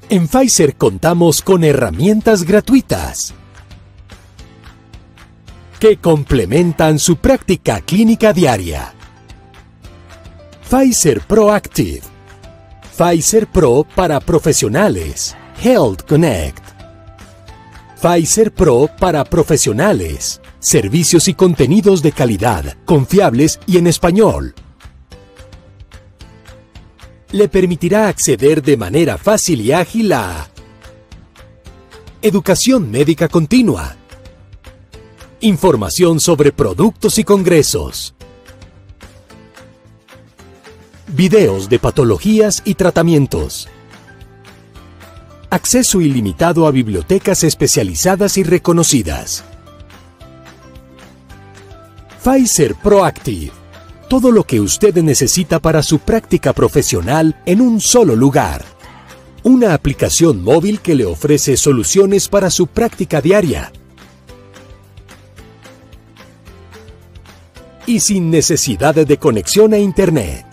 En Pfizer contamos con herramientas gratuitas que complementan su práctica clínica diaria. Pfizer Proactive. Pfizer Pro para profesionales. Health Connect. Pfizer Pro para profesionales. Servicios y contenidos de calidad, confiables y en español. Le permitirá acceder de manera fácil y ágil a educación médica continua, información sobre productos y congresos, videos de patologías y tratamientos, acceso ilimitado a bibliotecas especializadas y reconocidas. Pfizer Proactive. Todo lo que usted necesita para su práctica profesional en un solo lugar. Una aplicación móvil que le ofrece soluciones para su práctica diaria. Y sin necesidad de conexión a Internet.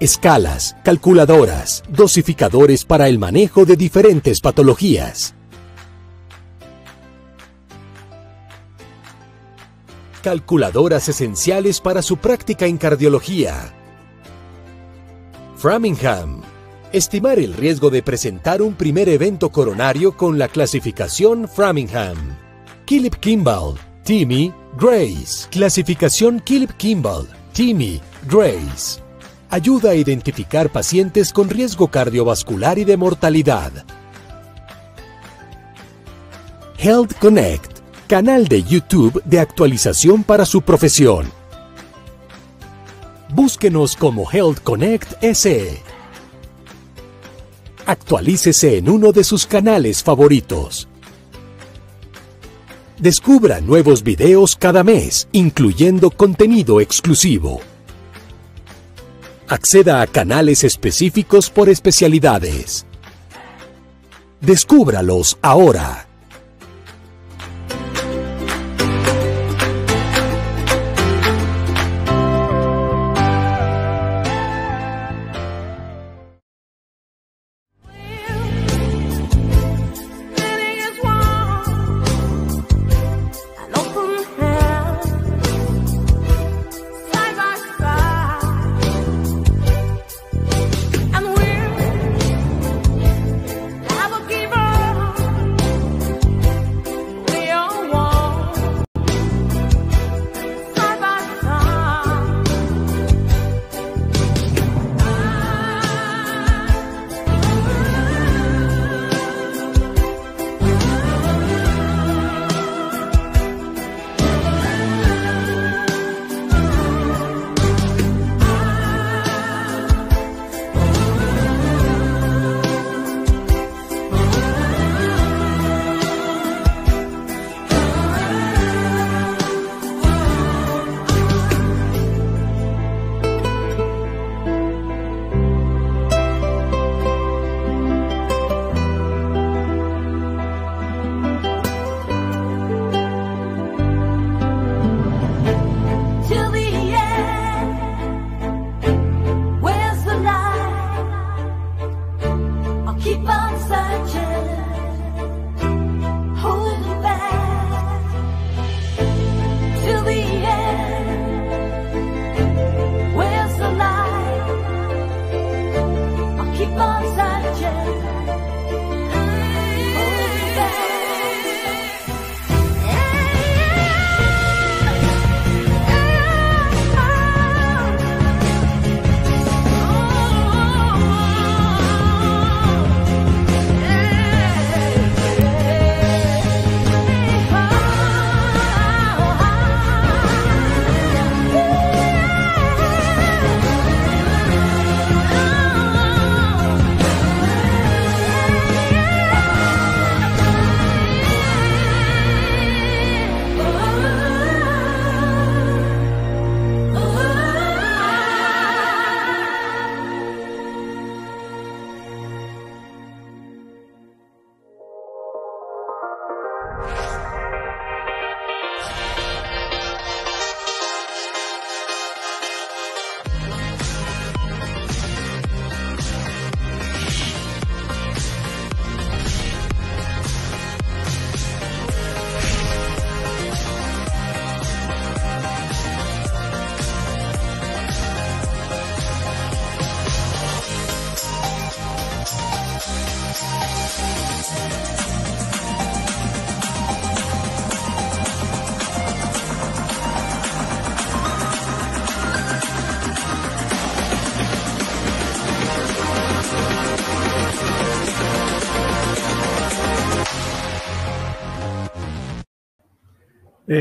Escalas, calculadoras, dosificadores para el manejo de diferentes patologías. Calculadoras esenciales para su práctica en cardiología. Framingham. Estimar el riesgo de presentar un primer evento coronario con la clasificación Framingham. Killip-Kimball, Timmy, Grace. Clasificación Killip-Kimball, Timmy, Grace. Ayuda a identificar pacientes con riesgo cardiovascular y de mortalidad. Health Connect. Canal de YouTube de actualización para su profesión. Búsquenos como Health Connect SE. Actualícese en uno de sus canales favoritos. Descubra nuevos videos cada mes, incluyendo contenido exclusivo. Acceda a canales específicos por especialidades. Descúbralos ahora.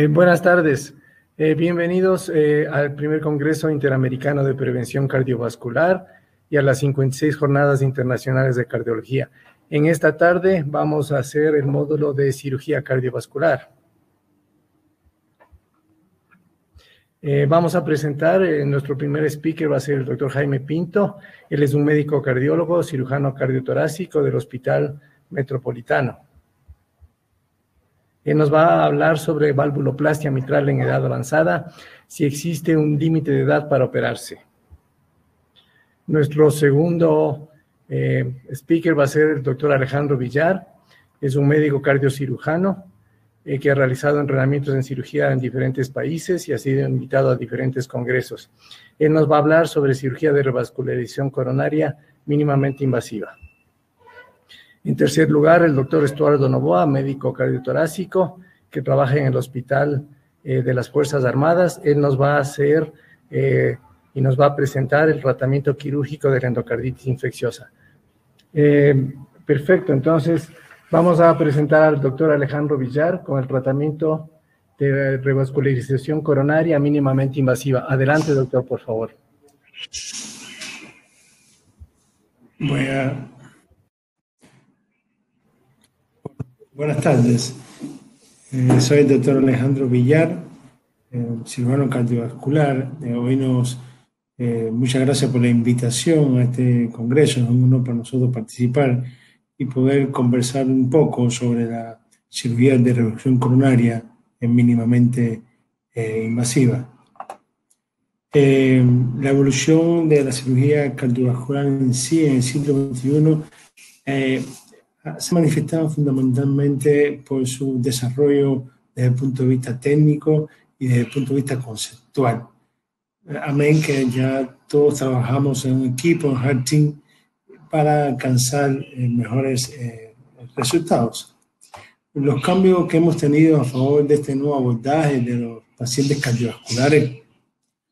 Buenas tardes. Bienvenidos al primer Congreso Interamericano de Prevención Cardiovascular y a las 56 Jornadas Internacionales de Cardiología. En esta tarde vamos a hacer el módulo de cirugía cardiovascular. Vamos a presentar, nuestro primer speaker va a ser el doctor Jaime Pinto. Él es un médico cardiólogo, cirujano cardiotorácico del Hospital Metropolitano. Él nos va a hablar sobre valvuloplastia mitral en edad avanzada, si existe un límite de edad para operarse. Nuestro segundo speaker va a ser el doctor Alejandro Villar. Es un médico cardiocirujano que ha realizado entrenamientos en cirugía en diferentes países y ha sido invitado a diferentes congresos. Él nos va a hablar sobre cirugía de revascularización coronaria mínimamente invasiva. En tercer lugar, el doctor Estuardo Novoa, médico cardiotorácico, que trabaja en el Hospital de las Fuerzas Armadas. Él nos va a hacer y nos va a presentar el tratamiento quirúrgico de la endocarditis infecciosa. Perfecto, entonces vamos a presentar al doctor Alejandro Villar con el tratamiento de revascularización coronaria mínimamente invasiva. Adelante, doctor, por favor. Buenas tardes, soy el doctor Alejandro Villar, cirujano cardiovascular. Muchas gracias por la invitación a este congreso. Es un honor para nosotros participar y poder conversar un poco sobre la cirugía de revascularización coronaria mínimamente invasiva. La evolución de la cirugía cardiovascular en sí en el siglo XXI se manifestaba fundamentalmente por su desarrollo desde el punto de vista técnico y desde el punto de vista conceptual. Amén, que ya todos trabajamos en un equipo, en Heart Team, para alcanzar mejores resultados. Los cambios que hemos tenido a favor de este nuevo abordaje de los pacientes cardiovasculares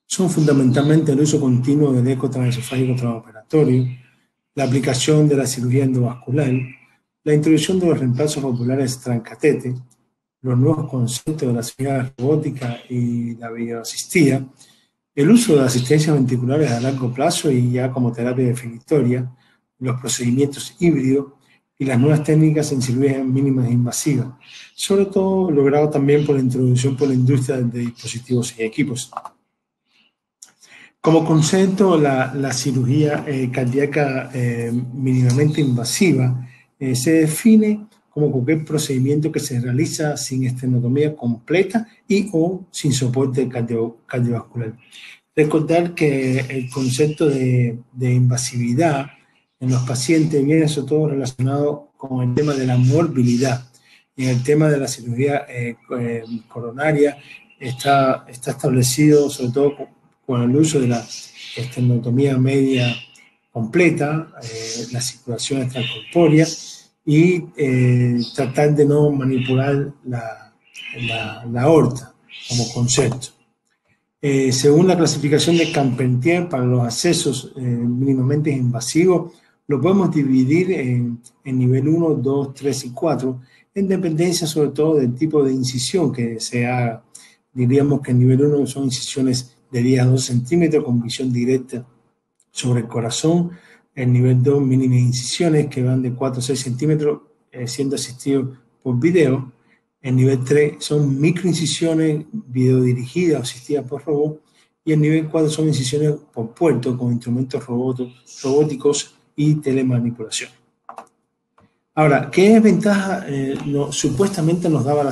son fundamentalmente el uso continuo del eco transesofágico transoperatorio, la aplicación de la cirugía endovascular, la introducción de los reemplazos populares transcatete, los nuevos conceptos de la cirugía robótica y la bioasistía, el uso de asistencias ventriculares a largo plazo y ya como terapia definitoria, los procedimientos híbridos y las nuevas técnicas en cirugía mínimas invasivas, sobre todo logrado también por la introducción por la industria de dispositivos y equipos. Como concepto, la cirugía cardíaca mínimamente invasiva se define como cualquier procedimiento que se realiza sin estenotomía completa y o sin soporte cardiovascular. Recordar que el concepto de invasividad en los pacientes viene sobre todo relacionado con el tema de la morbilidad. Y en el tema de la cirugía coronaria está establecido sobre todo con el uso de la estenotomía media completa, la circulación extracorpórea y tratar de no manipular la aorta como concepto. Según la clasificación de Carpentier para los accesos mínimamente invasivos, lo podemos dividir en nivel 1, 2, 3 y 4, en dependencia sobre todo del tipo de incisión que se haga. Diríamos que en nivel 1 son incisiones de 10 a 12 centímetros con visión directa sobre el corazón. El nivel 2, mínimas incisiones que van de 4 a 6 centímetros siendo asistidos por video. El nivel 3 son microincisiones videodirigidas o asistidas por robot. Y el nivel 4 son incisiones por puerto con instrumentos robóticos y telemanipulación. Ahora, ¿qué ventaja supuestamente nos da la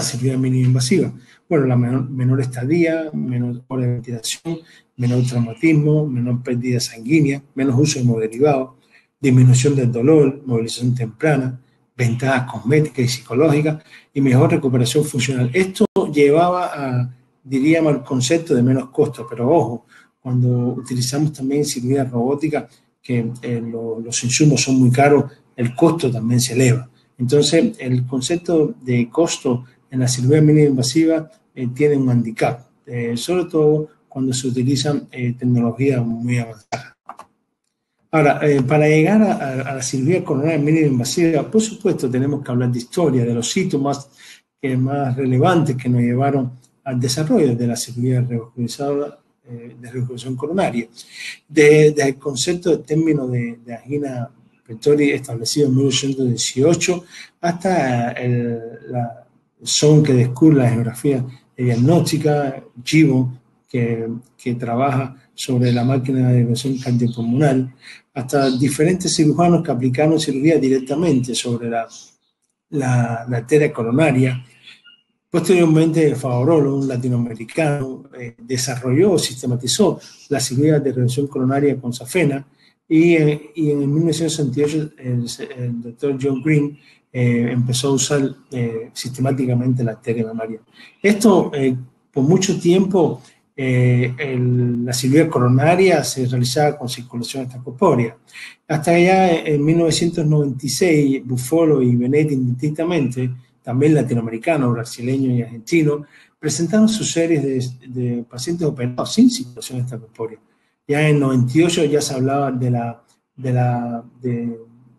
cirugía mínima invasiva? Bueno, la menor estadía, menor hora de ventilación, menor traumatismo, menor pérdida sanguínea, menos uso de hemoderivados, disminución del dolor, movilización temprana, ventajas cosméticas y psicológicas y mejor recuperación funcional. Esto llevaba diríamos, al concepto de menos costo, pero ojo, cuando utilizamos también cirugía robótica, que los insumos son muy caros, el costo también se eleva. Entonces, el concepto de costo en la cirugía mínima invasiva tiene un handicap, sobre todo cuando se utilizan tecnologías muy avanzadas. Ahora, para llegar a la cirugía coronaria mínima invasiva, por supuesto, tenemos que hablar de historia, de los síntomas más relevantes que nos llevaron al desarrollo de la cirugía revascularizada de revascularización coronaria. Desde el concepto de término de angina pectoris establecido en 1818 hasta el son que descubre la geografía diagnóstica, Gibbon, que trabaja sobre la máquina de irrigación cardiopulmonar, hasta diferentes cirujanos que aplicaron cirugía directamente sobre la arteria coronaria. Posteriormente, Favarolo, un latinoamericano, desarrolló, sistematizó la cirugía de irrigación coronaria con safena, y en 1968 el doctor John Green empezó a usar sistemáticamente la arteria mamaria. Esto, por mucho tiempo, la cirugía coronaria se realizaba con circulación extracorpórea. Hasta allá, en 1996, Buffolo y Benetti, indistintamente, también latinoamericanos, brasileños y argentinos, presentaron sus series de pacientes operados sin circulación extracorpórea. Ya en 98 ya se hablaba del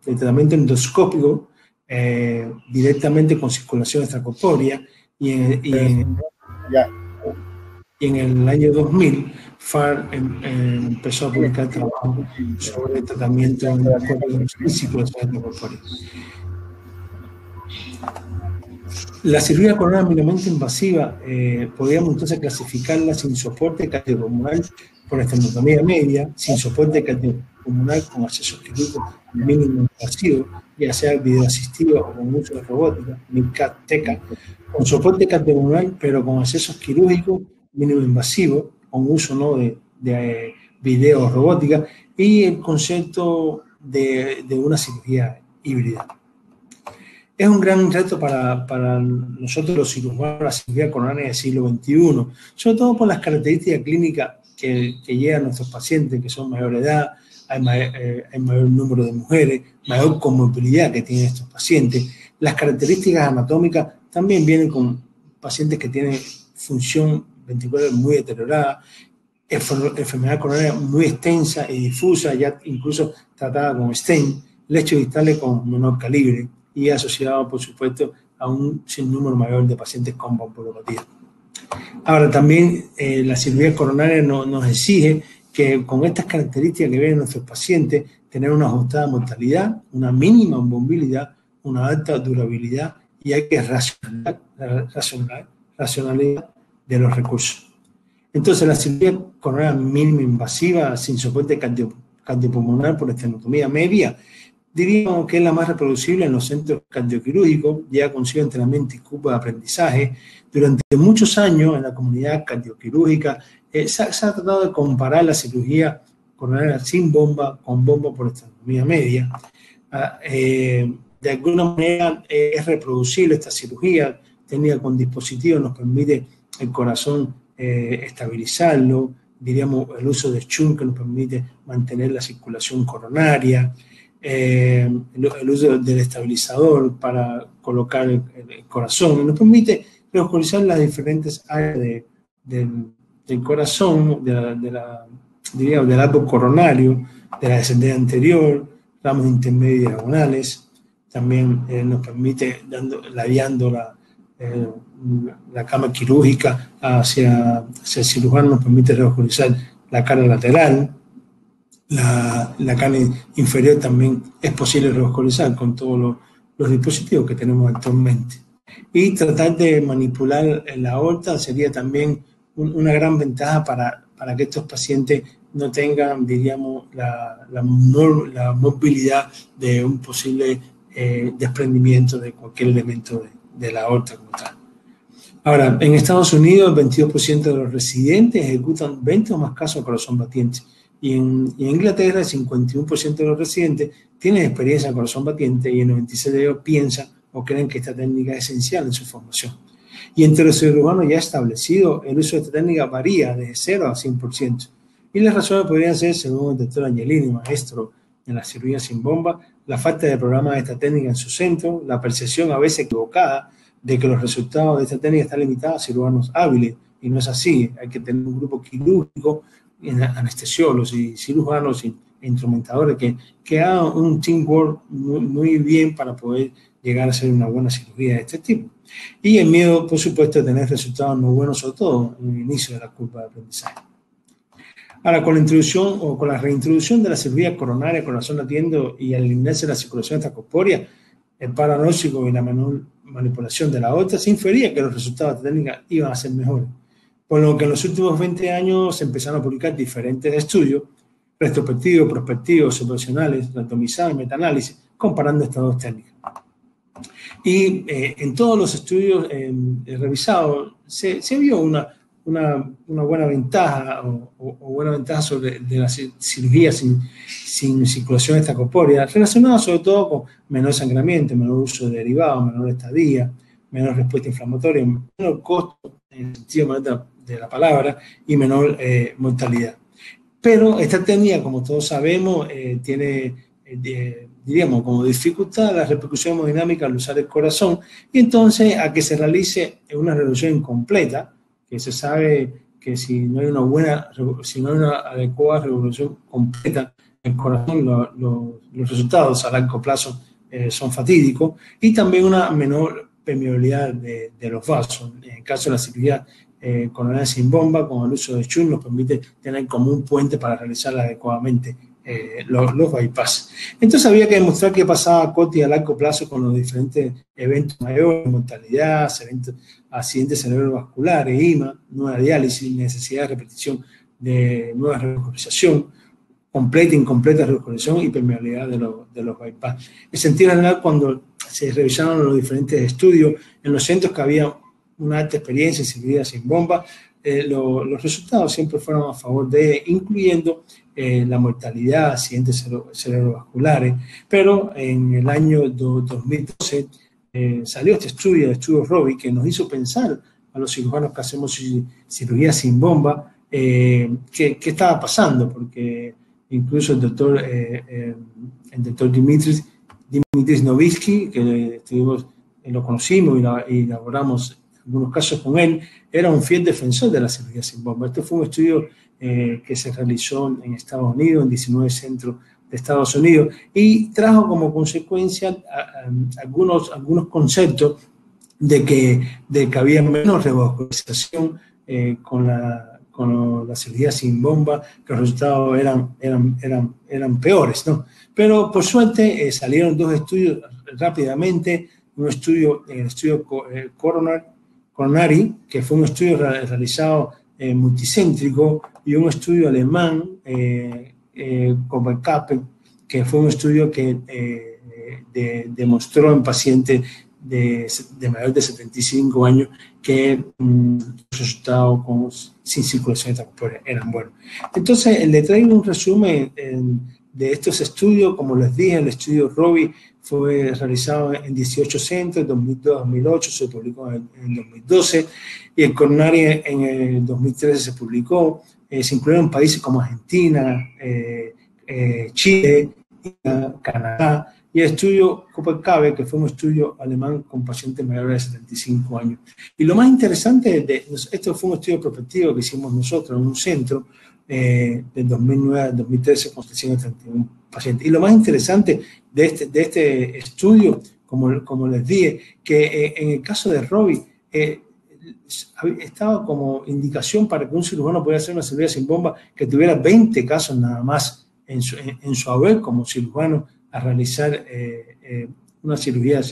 tratamiento endoscópico directamente con circulación extracorpórea, y en el año 2000 FAR empezó a publicar trabajo sobre el tratamiento sin circulación extracorpórea. La cirugía coronaria mínimamente invasiva podríamos entonces clasificarla sin soporte cardiopulmonar por estenotomía media, sin soporte cardiopulmonar con acceso quirúrgico mínimo invasivo, ya sea videoasistido o con uso de robótica, MICAT-TECA, con soporte cardiopulmonar pero con accesos quirúrgicos mínimo invasivo, con uso ¿no? de video robótica, y el concepto de una cirugía híbrida. Es un gran reto para nosotros los cirujanos la cirugía coronaria del siglo XXI, sobre todo por las características clínicas que llegan a nuestros pacientes, que son mayor edad, hay mayor número de mujeres, mayor comorbilidad que tienen estos pacientes. Las características anatómicas también vienen con pacientes que tienen función ventricular muy deteriorada, enfermedad coronaria muy extensa y difusa, ya incluso tratada con stent, lechos distales con menor calibre, y asociado, por supuesto, a un sinnúmero mayor de pacientes con valvulopatía. Ahora, también la cirugía coronaria nos exige que con estas características que ven nuestros pacientes, tener una ajustada mortalidad, una mínima movilidad, una alta durabilidad, y hay que racionalidad de los recursos. Entonces, la cirugía coronaria mínima invasiva sin soporte cardiopulmonar por estenotomía media, diríamos que es la más reproducible en los centros cardioquirúrgicos, ya consigue entrenamiento y cupo de aprendizaje. Durante muchos años en la comunidad cardioquirúrgica se ha tratado de comparar la cirugía coronaria sin bomba con bomba por estenotomía media. De alguna manera es reproducible esta cirugía, técnica con dispositivos nos permite el corazón estabilizarlo, diríamos el uso de shunt que nos permite mantener la circulación coronaria, el uso del estabilizador para colocar el corazón, nos permite revascularizar las diferentes áreas del corazón, del arco coronario, de la descendente anterior, ramos intermedios y diagonales. También nos permite, ladeando la cama quirúrgica hacia el cirujano, nos permite revascularizar la cara lateral. La carne inferior también es posible revascularizar con todos los dispositivos que tenemos actualmente. Y tratar de manipular la aorta sería también una gran ventaja para que estos pacientes no tengan, diríamos, la movilidad de un posible desprendimiento de cualquier elemento de la aorta como tal. Ahora, en Estados Unidos el 22% de los residentes ejecutan 20 o más casos de corazón batiente. Y en Inglaterra el 51% de los residentes tienen experiencia en corazón batiente, y el 96% de ellos piensan o creen que esta técnica es esencial en su formación. Y entre los cirujanos ya establecidos, el uso de esta técnica varía desde 0 a 100%. Y las razones podrían ser, según el doctor Angelini, maestro en la cirugía sin bomba, la falta de programa de esta técnica en su centro, la percepción a veces equivocada de que los resultados de esta técnica están limitados a cirujanos hábiles, y no es así. Hay que tener un grupo quirúrgico, anestesiólogos y cirujanos instrumentadores que hagan un teamwork muy bien para poder llegar a hacer una buena cirugía de este tipo. Y el miedo, por supuesto, de tener resultados no buenos, sobre todo en el inicio de la curva de aprendizaje. Ahora, con la introducción o con la reintroducción de la cirugía coronaria, corazón latiendo y al eliminarse la circulación extracorpórea, el paranóstico y la menor manipulación de la aorta, se infería que los resultados de técnica iban a ser mejores. Por lo que en los últimos 20 años se empezaron a publicar diferentes estudios, retrospectivos, prospectivos, observacionales, randomizados y metaanálisis, comparando estas dos técnicas. Y en todos los estudios revisados se vio una buena ventaja o buena ventaja sobre de la cirugía sin circulación extracorpórea, relacionada sobre todo con menor sangramiento, menor uso de derivados, menor estadía, menor respuesta inflamatoria, menor costo en el sentido de la palabra y menor mortalidad. Pero esta técnica, como todos sabemos, tiene, diríamos, como dificultad la repercusión hemodinámica al usar el corazón, y entonces a que se realice una reducción incompleta, que se sabe que si no hay una adecuada revolución completa del corazón, los resultados a largo plazo son fatídicos, y también una menor permeabilidad de los vasos. En el caso de la cirugía coronaria sin bomba, con el uso de shunt, nos permite tener como un puente para realizar adecuadamente los bypass. Entonces había que demostrar qué pasaba a corto y a largo plazo con los diferentes eventos mayores, mortalidad, accidentes cerebrovasculares, IMA, nueva diálisis, necesidad de repetición de nueva revascularización, completa e incompleta revascularización y permeabilidad de los bypass. En sentido general, cuando se revisaron los diferentes estudios en los centros que había una alta experiencia en cirugía sin bomba, los resultados siempre fueron a favor de, incluyendo la mortalidad, accidentes cerebrovasculares, pero en el año 2012 salió este estudio, el estudio Robbie, que nos hizo pensar a los cirujanos que hacemos cirugía sin bomba, qué estaba pasando, porque incluso el doctor Dimitris Novitsky, que lo conocimos y elaboramos algunos casos con él, era un fiel defensor de la cirugía sin bomba. Este fue un estudio que se realizó en Estados Unidos, en 19 centros de Estados Unidos, y trajo como consecuencia algunos conceptos de que había menos revascularización con la cirugía sin bomba, que los resultados eran peores, ¿no? Pero por suerte salieron dos estudios rápidamente, el estudio Coronary, que fue un estudio realizado multicéntrico, y un estudio alemán, Copenhagen, que fue un estudio que demostró en pacientes de mayor de 75 años que los resultados sin circulación extracorpórea eran buenos. Entonces, le traigo un resumen de estos estudios. Como les dije, el estudio Robbie fue realizado en 18 centros, en 2002-2008, se publicó en 2012, y el Coronary en el 2013 se publicó. Se incluyeron países como Argentina, Chile, Canadá, y el estudio Copenhagen, que fue un estudio alemán con pacientes mayores de 75 años. Y lo más interesante, esto fue un estudio prospectivo que hicimos nosotros en un centro de 2009 al 2013 con 331 pacientes. Y lo más interesante de este estudio, como les dije, que en el caso de Robbie, estaba como indicación para que un cirujano pudiera hacer una cirugía sin bomba que tuviera 20 casos nada más en su haber como cirujano a realizar una cirugía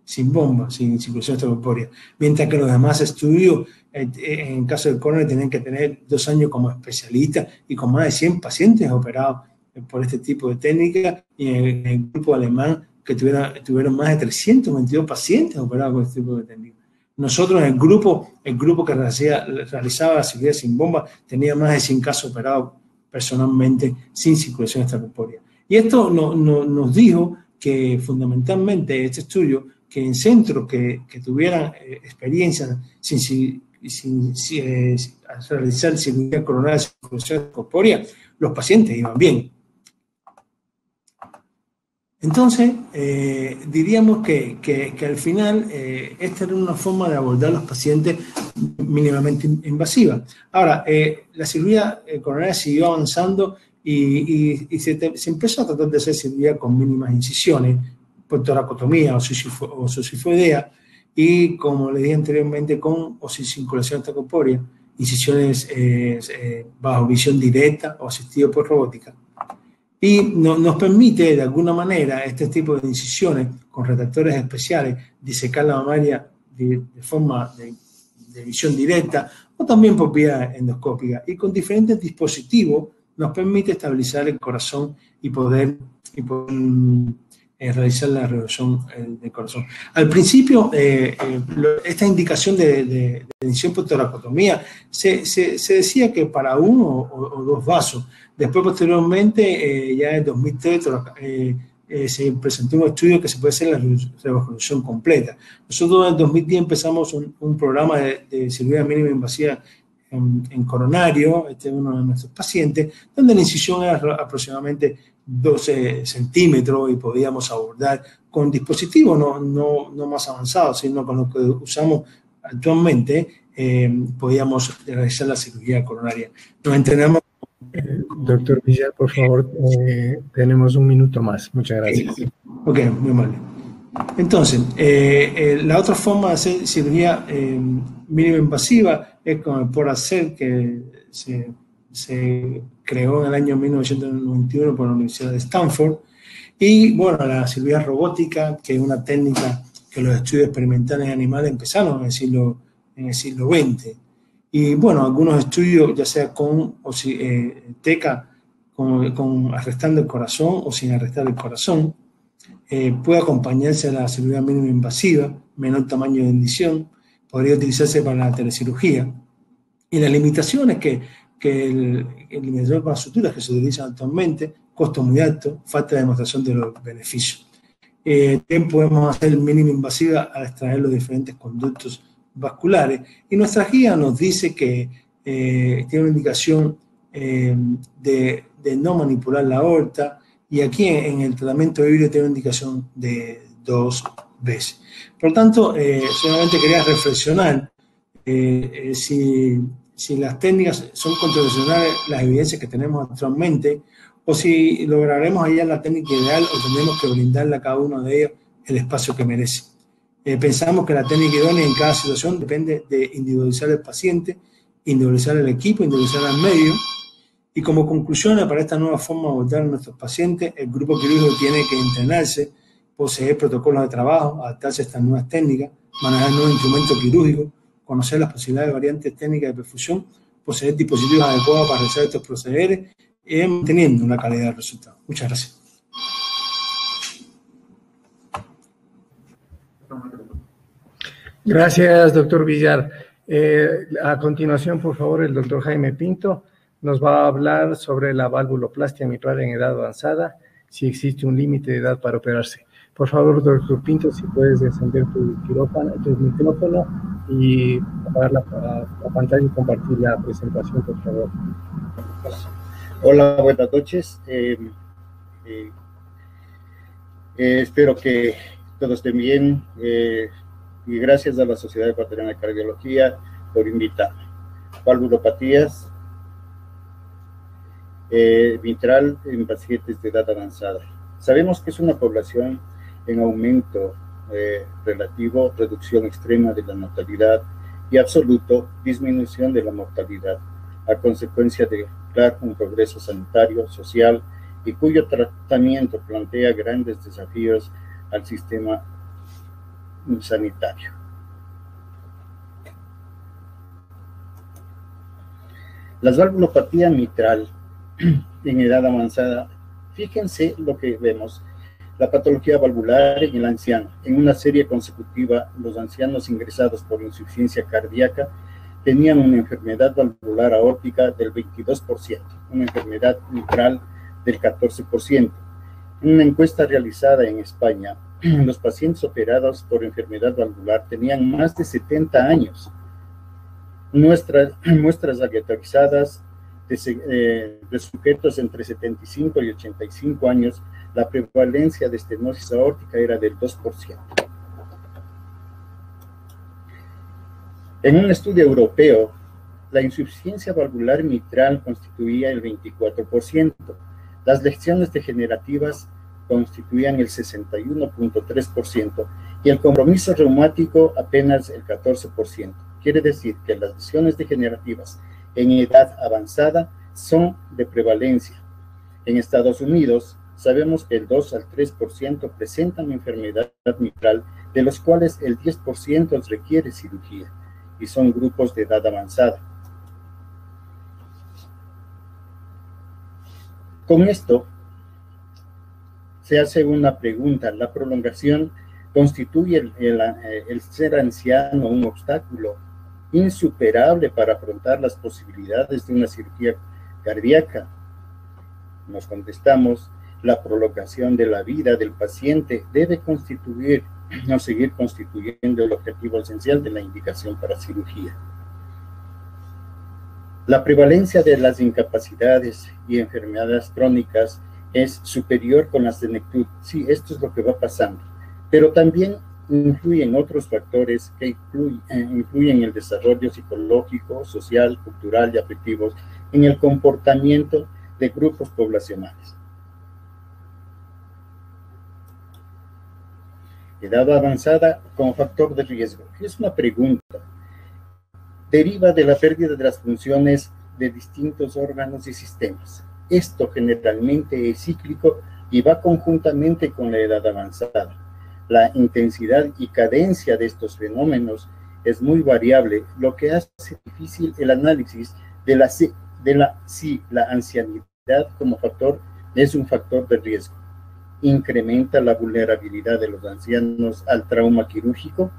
sin bomba, sin circulación extracorpórea, mientras que los demás estudios, en el caso del coronary, tenían que tener 2 años como especialista y con más de 100 pacientes operados por este tipo de técnica, y en el grupo alemán que tuvieron más de 322 pacientes operados con este tipo de técnica. Nosotros, en el grupo que realizaba la cirugía sin bomba, tenía más de 100 casos operados personalmente sin circulación extracorpórea. Y esto nos dijo que fundamentalmente este estudio, que en centros que tuvieran experiencia sin realizar cirugía coronaria sin circulación extracorpórea, los pacientes iban bien. Entonces, diríamos que al final esta era una forma de abordar a los pacientes mínimamente invasiva. Ahora, la cirugía coronaria siguió avanzando y se empezó a tratar de hacer cirugía con mínimas incisiones, por toracotomía o sosifoidea, y como le dije anteriormente, con osicinculación extracorpórea, incisiones bajo visión directa o asistido por robótica. Y nos permite, de alguna manera, este tipo de incisiones con retractores especiales, disecar la mamaria de forma de visión directa o también por vía endoscópica. Y con diferentes dispositivos nos permite estabilizar el corazón y poder realizar la reducción del corazón. Al principio, esta indicación de incisión por toracotomía se decía que para uno o dos vasos. Después, posteriormente, ya en 2003, se presentó un estudio que se puede hacer la reconstrucción completa. Nosotros en 2010 empezamos un programa de cirugía mínima invasiva en coronario, este es uno de nuestros pacientes, donde la incisión era aproximadamente 12 centímetros y podíamos abordar con dispositivos no más avanzados, sino con lo que usamos actualmente, podíamos realizar la cirugía coronaria. Nos entrenamos. Doctor Villar, por favor, tenemos un minuto más. Muchas gracias. Ok, muy amable. Entonces, la otra forma de hacer cirugía mínima invasiva es con el PORACEL, que se creó en el año 1991 por la Universidad de Stanford. Y bueno, la cirugía robótica, que es una técnica que los estudios experimentales en animales empezaron en el siglo XX. Y bueno, algunos estudios, ya sea con TECA, con arrestando el corazón o sin arrestar el corazón, puede acompañarse de la cirugía mínima invasiva, menor tamaño de incisión, podría utilizarse para la telecirugía. Y las limitaciones que el limitador para suturas que se utilizan actualmente, costo muy alto, falta de demostración de los beneficios. También podemos hacer mínima invasiva al extraer los diferentes conductos vasculares, y nuestra guía nos dice que tiene una indicación de no manipular la aorta, y aquí en el tratamiento híbrido tiene una indicación de 2 veces. Por lo tanto, solamente quería reflexionar si las técnicas son controversiales, las evidencias que tenemos actualmente, o si lograremos hallar la técnica ideal o tendremos que brindarle a cada uno de ellos el espacio que merece. Pensamos que la técnica idónea en cada situación depende de individualizar el paciente, individualizar el equipo, individualizar el medio. Y como conclusiones para esta nueva forma de abordar a nuestros pacientes, el grupo quirúrgico tiene que entrenarse, poseer protocolos de trabajo, adaptarse a estas nuevas técnicas, manejar nuevos instrumentos quirúrgicos, conocer las posibilidades de variantes técnicas de perfusión, poseer dispositivos adecuados para realizar estos procederes, manteniendo una calidad de resultados. Muchas gracias. Gracias, doctor Villar. A continuación, por favor, el doctor Jaime Pinto nos va a hablar sobre la valvuloplastia mitral en edad avanzada, si existe un límite de edad para operarse. Por favor, doctor Pinto, si puedes encender tu micrófono y apagar la pantalla y compartir la presentación, por favor. Hola, buenas noches. Espero que todos estén bien. Y gracias a la Sociedad Ecuatoriana de Cardiología por invitarme. Valvulopatías mitral en pacientes de edad avanzada. Sabemos que es una población en aumento relativo, reducción extrema de la natalidad y absoluto disminución de la mortalidad, a consecuencia de, claro, un progreso sanitario, social y cuyo tratamiento plantea grandes desafíos al sistema sanitario. Las valvulopatías mitral en edad avanzada, fíjense lo que vemos, la patología valvular en el anciano. En una serie consecutiva, los ancianos ingresados por insuficiencia cardíaca tenían una enfermedad valvular aórtica del 22%, una enfermedad mitral del 14%. En una encuesta realizada en España, los pacientes operados por enfermedad valvular tenían más de 70 años. Muestras aleatorizadas de sujetos entre 75 y 85 años, la prevalencia de estenosis aórtica era del 2%. En un estudio europeo la insuficiencia valvular mitral constituía el 24%, las lesiones degenerativas constituían el 61.3% y el compromiso reumático apenas el 14%. Quiere decir que las lesiones degenerativas en edad avanzada son de prevalencia. En Estados Unidos, sabemos que el 2 al 3% presentan enfermedad mitral, de los cuales el 10% requiere cirugía, y son grupos de edad avanzada. Con esto, se hace una pregunta: ¿la prolongación constituye el ser anciano un obstáculo insuperable para afrontar las posibilidades de una cirugía cardíaca? Nos contestamos: la prolongación de la vida del paciente debe constituir o seguir constituyendo el objetivo esencial de la indicación para cirugía. La prevalencia de las incapacidades y enfermedades crónicas es superior con la senectud. Sí, esto es lo que va pasando, pero también influyen otros factores que influyen en el desarrollo psicológico, social, cultural y afectivo, en el comportamiento de grupos poblacionales. Edad avanzada como factor de riesgo. Es una pregunta. Deriva de la pérdida de las funciones de distintos órganos y sistemas. Esto generalmente es cíclico y va conjuntamente con la edad avanzada. La intensidad y cadencia de estos fenómenos es muy variable, lo que hace difícil el análisis de si la ancianidad como factor es un factor de riesgo. ¿Incrementa la vulnerabilidad de los ancianos al trauma quirúrgico?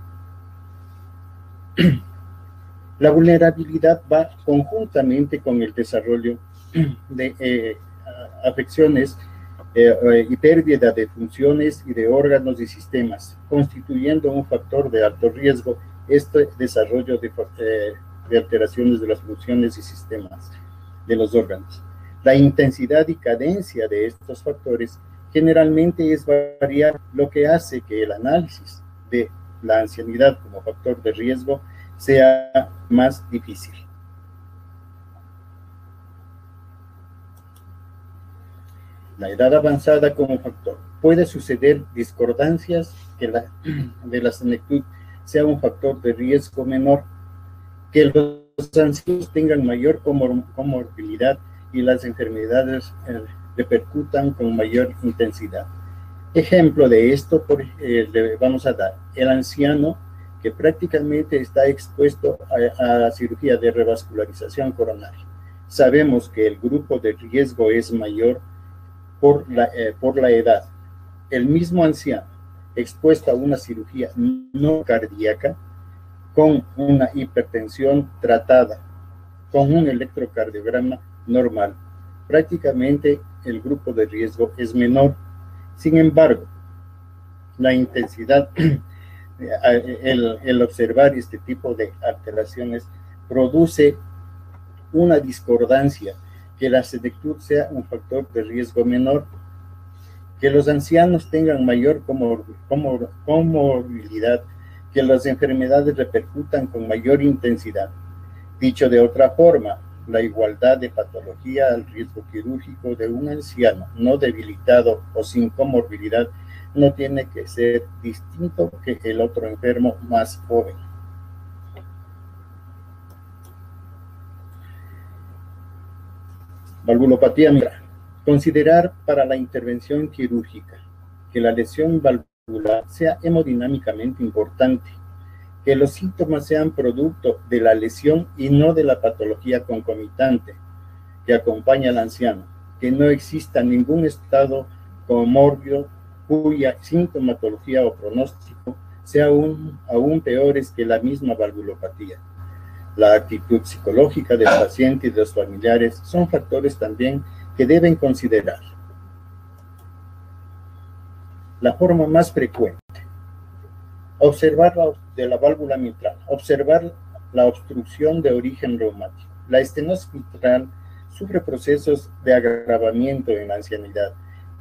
La vulnerabilidad va conjuntamente con el desarrollo de afecciones y pérdida de funciones y de órganos y sistemas, constituyendo un factor de alto riesgo este desarrollo de alteraciones de las funciones y sistemas de los órganos. La intensidad y cadencia de estos factores generalmente es variable, lo que hace que el análisis de la ancianidad como factor de riesgo sea más difícil. La edad avanzada como factor. Puede suceder discordancias que de la senectud sea un factor de riesgo menor, que los ancianos tengan mayor comorbilidad y las enfermedades repercutan con mayor intensidad. Ejemplo de esto le vamos a dar: el anciano que prácticamente está expuesto a cirugía de revascularización coronaria. Sabemos que el grupo de riesgo es mayor por la edad. El mismo anciano expuesto a una cirugía no cardíaca, con una hipertensión tratada, con un electrocardiograma normal, prácticamente el grupo de riesgo es menor. Sin embargo, la intensidad, el observar este tipo de alteraciones produce una discordancia, que la senectud sea un factor de riesgo menor, que los ancianos tengan mayor comorbilidad, que las enfermedades repercutan con mayor intensidad. Dicho de otra forma, la igualdad de patología al riesgo quirúrgico de un anciano no debilitado o sin comorbilidad no tiene que ser distinto que el otro enfermo más joven. Valvulopatía mitral. Considerar para la intervención quirúrgica que la lesión valvular sea hemodinámicamente importante, que los síntomas sean producto de la lesión y no de la patología concomitante que acompaña al anciano, que no exista ningún estado comórbido cuya sintomatología o pronóstico sea aún peores que la misma valvulopatía. La actitud psicológica del paciente y de los familiares son factores también que deben considerar. La forma más frecuente: observar de la válvula mitral, observar la obstrucción de origen reumático. La estenosis mitral sufre procesos de agravamiento en la ancianidad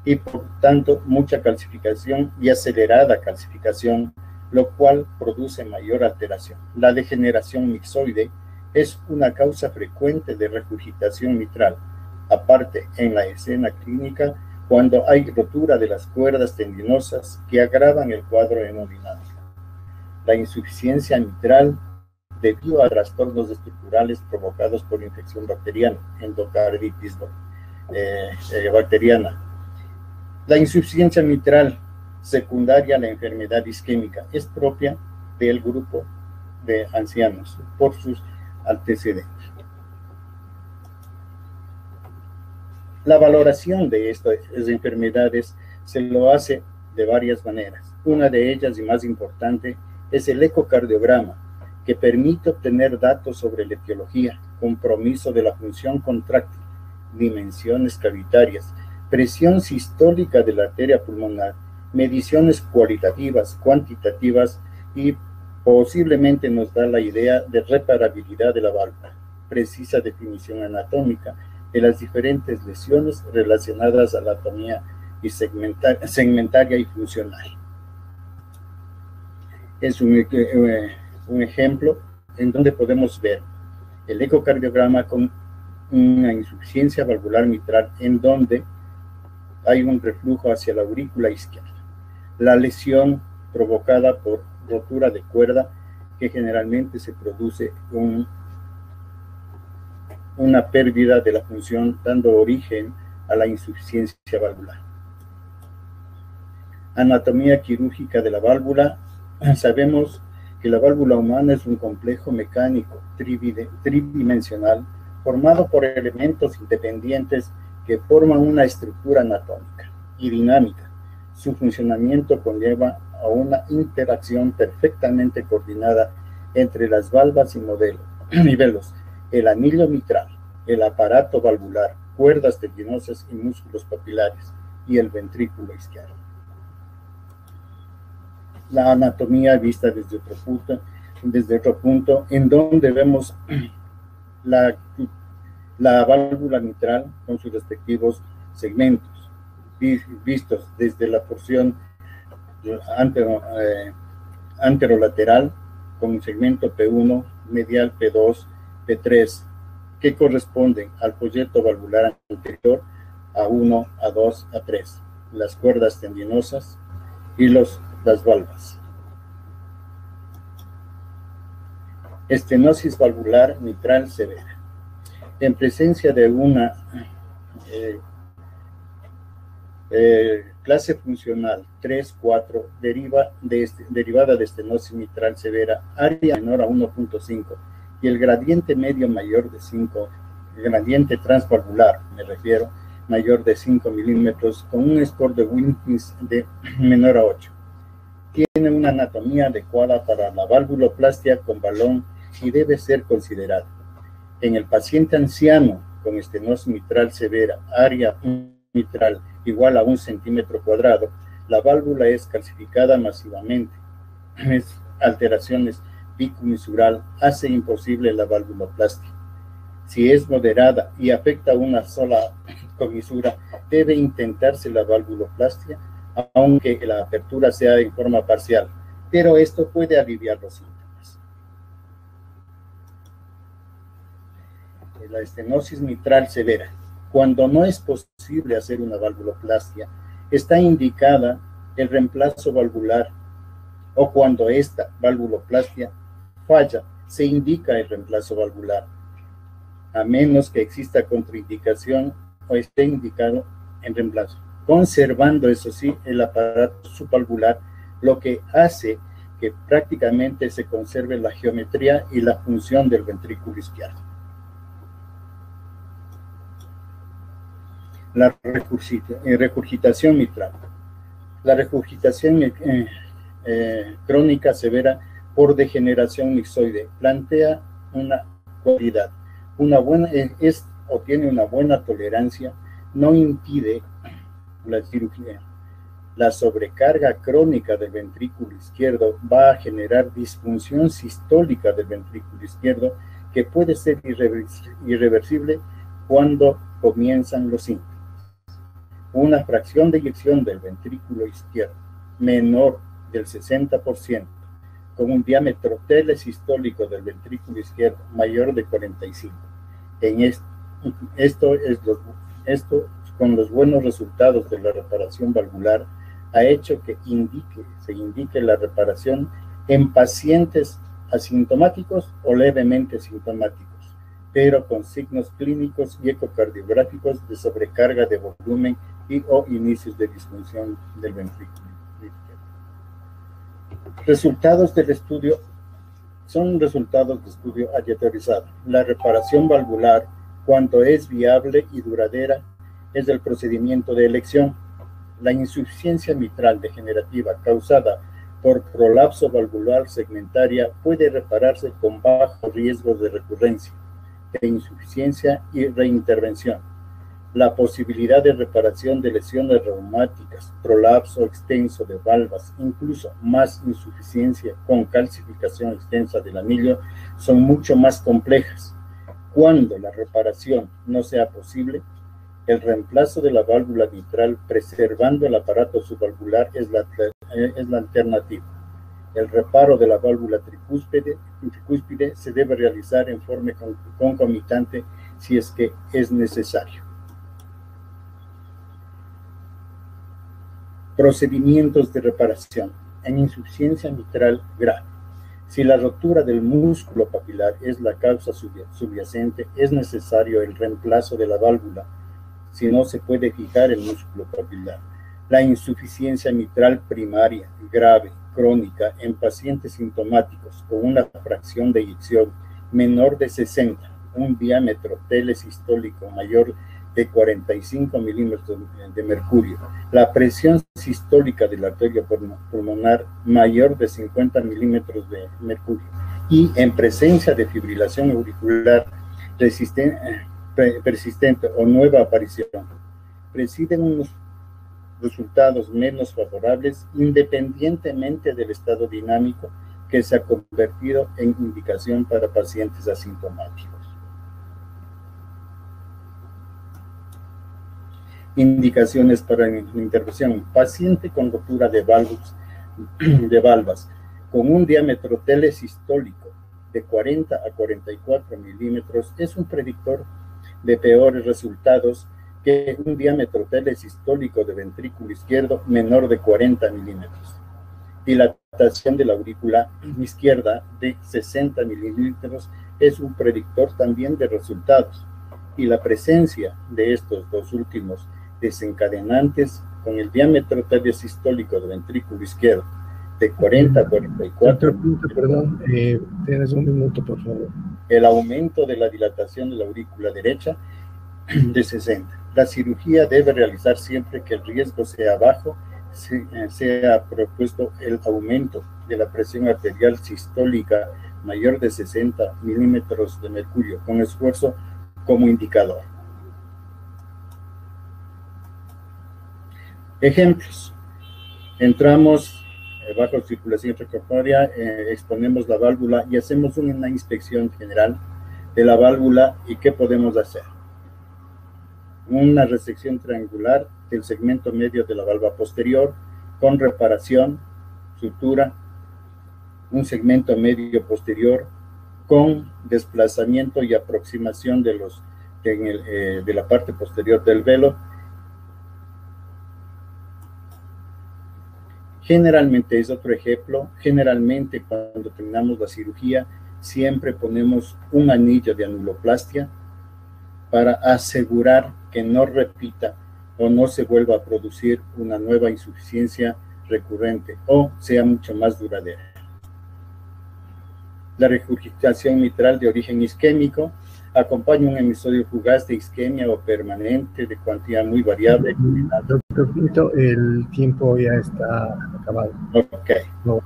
y por tanto mucha calcificación y acelerada calcificación, lo cual produce mayor alteración. La degeneración mixoide, Es una causa frecuente de regurgitación mitral, aparte en la escena clínica cuando hay rotura de las cuerdas tendinosas que agravan el cuadro hemodinámico. La insuficiencia mitral debido a trastornos estructurales provocados por infección bacteriana, endocarditis bacteriana. La insuficiencia mitral secundaria a la enfermedad isquémica es propia del grupo de ancianos por sus antecedentes. La valoración de estas enfermedades se lo hace de varias maneras. Una de ellas y más importante es el ecocardiograma, que permite obtener datos sobre la etiología, compromiso de la función contráctil, dimensiones cavitarias, presión sistólica de la arteria pulmonar, mediciones cualitativas, cuantitativas y posiblemente nos da la idea de reparabilidad de la válvula, precisa definición anatómica de las diferentes lesiones relacionadas a la anatomía y segmentaria y funcional. Es un ejemplo en donde podemos ver el ecocardiograma con una insuficiencia valvular mitral en donde hay un reflujo hacia la aurícula izquierda. La lesión provocada por rotura de cuerda que generalmente se produce una pérdida de la función dando origen a la insuficiencia valvular. Anatomía quirúrgica de la válvula. Sabemos que la válvula humana es un complejo mecánico tridimensional formado por elementos independientes que forman una estructura anatómica y dinámica. Su funcionamiento conlleva a una interacción perfectamente coordinada entre las valvas y nivelos, el anillo mitral, el aparato valvular, cuerdas tendinosas y músculos papilares, y el ventrículo izquierdo. La anatomía vista desde otro punto, en donde vemos la válvula mitral con sus respectivos segmentos, vistos desde la porción anterolateral con segmento P1, medial P2, P3, que corresponden al folleto valvular anterior A1, A2, A3, las cuerdas tendinosas y las valvas. Estenosis valvular mitral severa. En presencia de una clase funcional 3-4 derivada de estenosis mitral severa, área menor a 1.5 y el gradiente medio mayor de 5, el gradiente transvalvular, me refiero, mayor de 5 milímetros con un score de Wilkins de menor a 8. Tiene una anatomía adecuada para la valvuloplastia con balón y debe ser considerada. En el paciente anciano con estenosis mitral severa, área mitral igual a 1 centímetro cuadrado, la válvula es calcificada masivamente. Alteraciones bicomisural hace imposible la valvuloplastia. Si es moderada y afecta una sola comisura, debe intentarse la valvuloplastia, aunque la apertura sea en forma parcial, pero esto puede aliviar los síntomas. La estenosis mitral severa. Cuando no es posible hacer una valvuloplastia, está indicada el reemplazo valvular, o cuando esta valvuloplastia falla, se indica el reemplazo valvular, a menos que exista contraindicación o esté indicado en reemplazo, conservando, eso sí, el aparato subvalvular, lo que hace que prácticamente se conserve la geometría y la función del ventrículo izquierdo. La regurgitación mitral. La regurgitación crónica severa por degeneración mixoide plantea una cualidad. Tiene una buena tolerancia, no impide la cirugía. La sobrecarga crónica del ventrículo izquierdo va a generar disfunción sistólica del ventrículo izquierdo que puede ser irreversible cuando comienzan los síntomas. Una fracción de eyección del ventrículo izquierdo menor del 60% con un diámetro telesistólico del ventrículo izquierdo mayor de 45. Esto con los buenos resultados de la reparación valvular ha hecho que se indique la reparación en pacientes asintomáticos o levemente sintomáticos, pero con signos clínicos y ecocardiográficos de sobrecarga de volumen o inicios de disfunción del ventrículo izquierdo. Resultados del estudio son resultados de estudio aleatorizado. La reparación valvular, cuando es viable y duradera, es el procedimiento de elección. La insuficiencia mitral degenerativa causada por prolapso valvular segmentaria puede repararse con bajo riesgo de recurrencia, de insuficiencia y reintervención. La posibilidad de reparación de lesiones reumáticas, prolapso extenso de valvas, incluso más insuficiencia con calcificación extensa del anillo, son mucho más complejas. Cuando la reparación no sea posible, el reemplazo de la válvula mitral preservando el aparato subvalvular es la alternativa. El reparo de la válvula tricúspide se debe realizar en forma concomitante si es que es necesario. Procedimientos de reparación en insuficiencia mitral grave. Si la rotura del músculo papilar es la causa subyacente, es necesario el reemplazo de la válvula. Si no, se puede fijar el músculo papilar. La insuficiencia mitral primaria, grave, crónica, en pacientes sintomáticos con una fracción de eyección menor de 60, un diámetro telesistólico mayor de 45 milímetros de mercurio, la presión sistólica de la arteria pulmonar mayor de 50 milímetros de mercurio y en presencia de fibrilación auricular persistente o nueva aparición, presiden unos resultados menos favorables independientemente del estado dinámico que se ha convertido en indicación para pacientes asintomáticos. Indicaciones para la intervención. Paciente con rotura de valvas con un diámetro telesistólico de 40 a 44 milímetros es un predictor de peores resultados que un diámetro telesistólico de ventrículo izquierdo menor de 40 milímetros. Dilatación de la aurícula izquierda de 60 milímetros es un predictor también de resultados, y la presencia de estos dos últimos desencadenantes con el diámetro telesistólico de ventrículo izquierdo de 40 a 44. Perdón, tienes un minuto, por favor. El aumento de la dilatación de la aurícula derecha de 60. La cirugía debe realizar siempre que el riesgo sea bajo, se ha propuesto el aumento de la presión arterial sistólica mayor de 60 milímetros de mercurio, con esfuerzo como indicador. Ejemplos. Entramos bajo circulación intracorpórea, exponemos la válvula y hacemos una inspección general de la válvula. ¿Y qué podemos hacer? Una resección triangular del segmento medio de la válvula posterior con reparación, sutura, un segmento medio posterior con desplazamiento y aproximación de la parte posterior del velo. Generalmente, es otro ejemplo, generalmente cuando terminamos la cirugía siempre ponemos un anillo de anuloplastia para asegurar que no repita o no se vuelva a producir una nueva insuficiencia recurrente o sea mucho más duradera. La regurgitación mitral de origen isquémico acompaña un episodio fugaz de isquemia o permanente de cuantía muy variable. Doctor Pinto, el tiempo ya está acabado. Ok. No.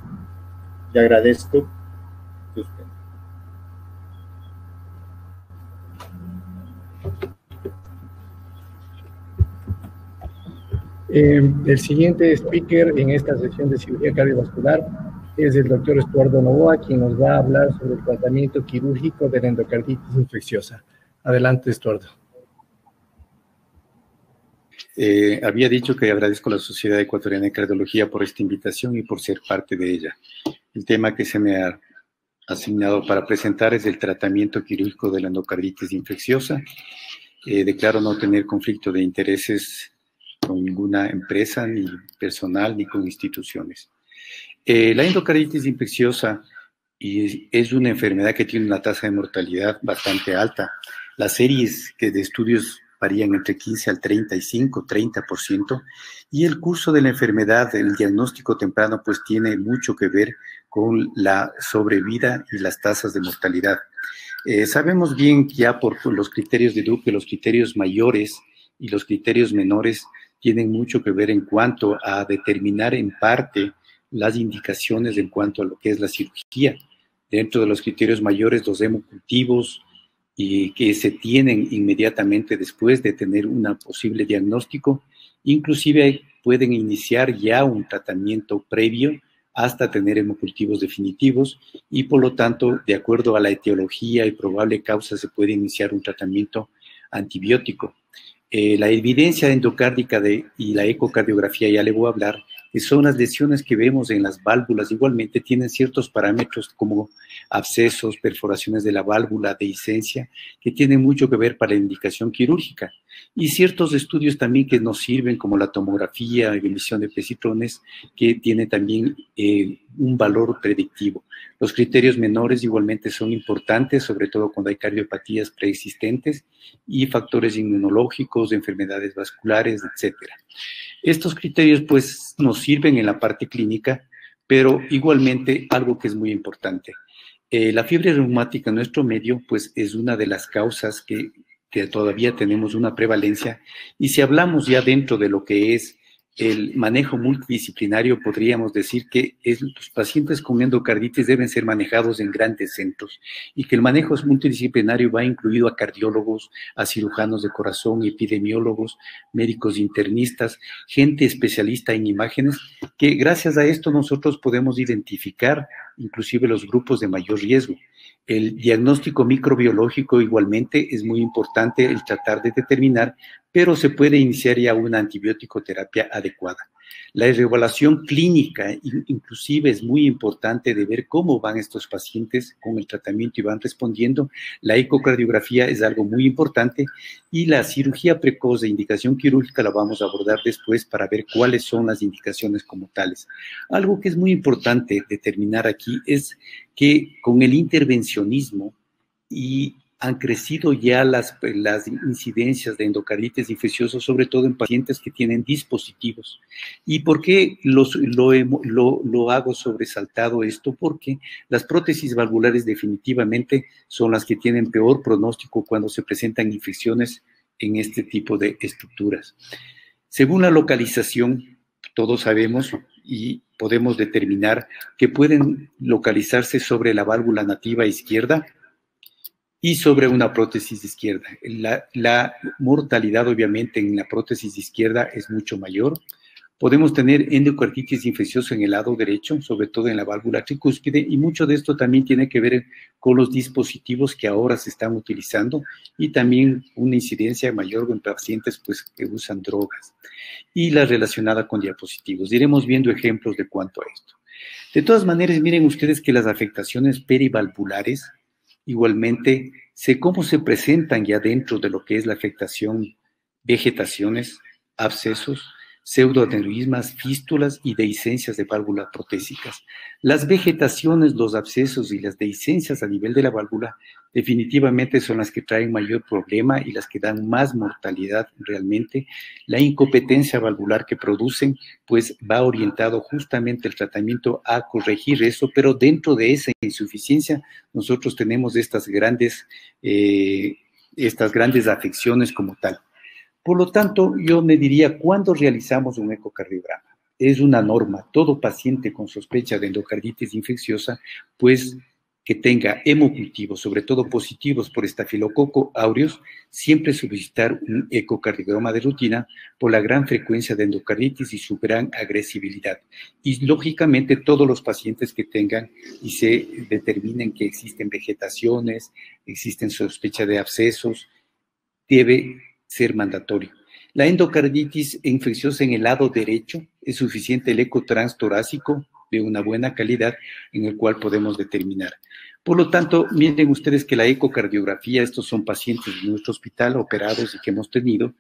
Le agradezco. El siguiente speaker en esta sesión de cirugía cardiovascular es el doctor Estuardo Novoa, quien nos va a hablar sobre el tratamiento quirúrgico de la endocarditis infecciosa. Adelante, Estuardo. Había dicho que agradezco a la Sociedad Ecuatoriana de Cardiología por esta invitación y por ser parte de ella. El tema que se me ha asignado para presentar es el tratamiento quirúrgico de la endocarditis infecciosa. Declaro no tener conflicto de intereses con ninguna empresa, ni personal, ni con instituciones. La endocarditis infecciosa es una enfermedad que tiene una tasa de mortalidad bastante alta. Las series de estudios varían entre 15 al 30%, y el curso de la enfermedad, el diagnóstico temprano, pues tiene mucho que ver con la sobrevida y las tasas de mortalidad. Sabemos bien que ya por los criterios de Duke, los criterios mayores y los criterios menores tienen mucho que ver en cuanto a determinar en parte las indicaciones en cuanto a lo que es la cirugía. Dentro de los criterios mayores, los hemocultivos, y que se tienen inmediatamente después de tener un posible diagnóstico, inclusive pueden iniciar ya un tratamiento previo hasta tener hemocultivos definitivos, y por lo tanto, de acuerdo a la etiología y probable causa, se puede iniciar un tratamiento antibiótico. La evidencia endocárdica y la ecocardiografía, ya le voy a hablar, que son las lesiones que vemos en las válvulas, igualmente tienen ciertos parámetros como abscesos, perforaciones de la válvula, dehiscencia, que tienen mucho que ver para la indicación quirúrgica. Y ciertos estudios también que nos sirven, como la tomografía y emisión de positrones, que tiene también un valor predictivo. Los criterios menores igualmente son importantes, sobre todo cuando hay cardiopatías preexistentes y factores inmunológicos, enfermedades vasculares, etcétera. Estos criterios pues nos sirven en la parte clínica, pero igualmente algo que es muy importante. La fiebre reumática en nuestro medio pues es una de las causas que todavía tenemos una prevalencia, y si hablamos ya dentro de lo que es el manejo multidisciplinario, podríamos decir que los pacientes con endocarditis deben ser manejados en grandes centros, y que el manejo multidisciplinario va incluido a cardiólogos, a cirujanos de corazón, epidemiólogos, médicos internistas, gente especialista en imágenes, que gracias a esto nosotros podemos identificar inclusive los grupos de mayor riesgo. El diagnóstico microbiológico igualmente es muy importante el tratar de determinar, pero se puede iniciar ya una antibiótico terapia adecuada. La evaluación clínica inclusive es muy importante de ver cómo van estos pacientes con el tratamiento y van respondiendo. La ecocardiografía es algo muy importante, y la cirugía precoz de indicación quirúrgica la vamos a abordar después para ver cuáles son las indicaciones como tales. Algo que es muy importante determinar aquí es que con el intervencionismo han crecido ya las incidencias de endocarditis infecciosa, sobre todo en pacientes que tienen dispositivos. ¿Y por qué lo hago sobresaltado esto? Porque las prótesis valvulares definitivamente son las que tienen peor pronóstico cuando se presentan infecciones en este tipo de estructuras. Según la localización, todos sabemos y podemos determinar que pueden localizarse sobre la válvula nativa izquierda y sobre una prótesis izquierda. La mortalidad, obviamente, en la prótesis izquierda es mucho mayor. Podemos tener endocarditis infecciosa en el lado derecho, sobre todo en la válvula tricúspide, y mucho de esto también tiene que ver con los dispositivos que ahora se están utilizando, y también una incidencia mayor en pacientes pues, que usan drogas, y la relacionada con diapositivos. Iremos viendo ejemplos de cuanto a esto. De todas maneras, miren ustedes que las afectaciones perivalvulares igualmente, cómo se presentan ya dentro de lo que es la afectación: vegetaciones, abscesos, pseudoaneurismas, fístulas y dehiscencias de válvulas protésicas. Las vegetaciones, los abscesos y las dehiscencias a nivel de la válvula definitivamente son las que traen mayor problema y las que dan más mortalidad realmente. La incompetencia valvular que producen, pues va orientado justamente el tratamiento a corregir eso, pero dentro de esa insuficiencia nosotros tenemos estas grandes afecciones como tal. Por lo tanto, yo me diría, ¿cuándo realizamos un ecocardiograma? Es una norma. Todo paciente con sospecha de endocarditis infecciosa, pues que tenga hemocultivos, sobre todo positivos por estafilococo aureus, siempre solicitar un ecocardiograma de rutina por la gran frecuencia de endocarditis y su gran agresibilidad. Y lógicamente todos los pacientes que tengan y se determinen que existen vegetaciones, existen sospecha de abscesos, debe ser mandatorio. La endocarditis infecciosa en el lado derecho, es suficiente el eco transtorácico de una buena calidad en el cual podemos determinar. Por lo tanto, miren ustedes que la ecocardiografía, estos son pacientes de nuestro hospital operados y que hemos tenido,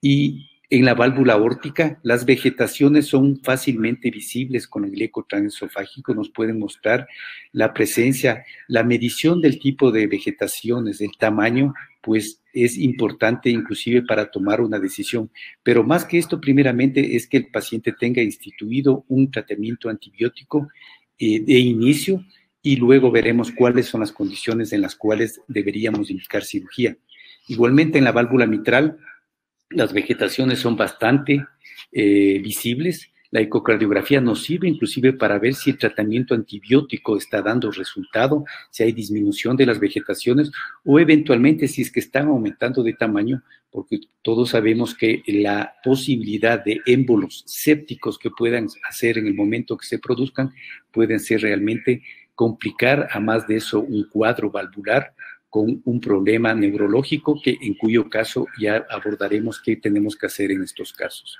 y en la válvula aórtica, las vegetaciones son fácilmente visibles con el eco transesofágico, nos pueden mostrar la presencia, la medición del tipo de vegetaciones, el tamaño, pues es importante inclusive para tomar una decisión. Pero más que esto, primeramente, es que el paciente tenga instituido un tratamiento antibiótico de inicio y luego veremos cuáles son las condiciones en las cuales deberíamos indicar cirugía. Igualmente en la válvula mitral, las vegetaciones son bastante visibles. La ecocardiografía nos sirve inclusive para ver si el tratamiento antibiótico está dando resultado, si hay disminución de las vegetaciones o eventualmente si es que están aumentando de tamaño, porque todos sabemos que la posibilidad de émbolos sépticos que puedan hacer en el momento que se produzcan pueden ser realmente complicar a más de eso un cuadro valvular con un problema neurológico en cuyo caso ya abordaremos qué tenemos que hacer en estos casos.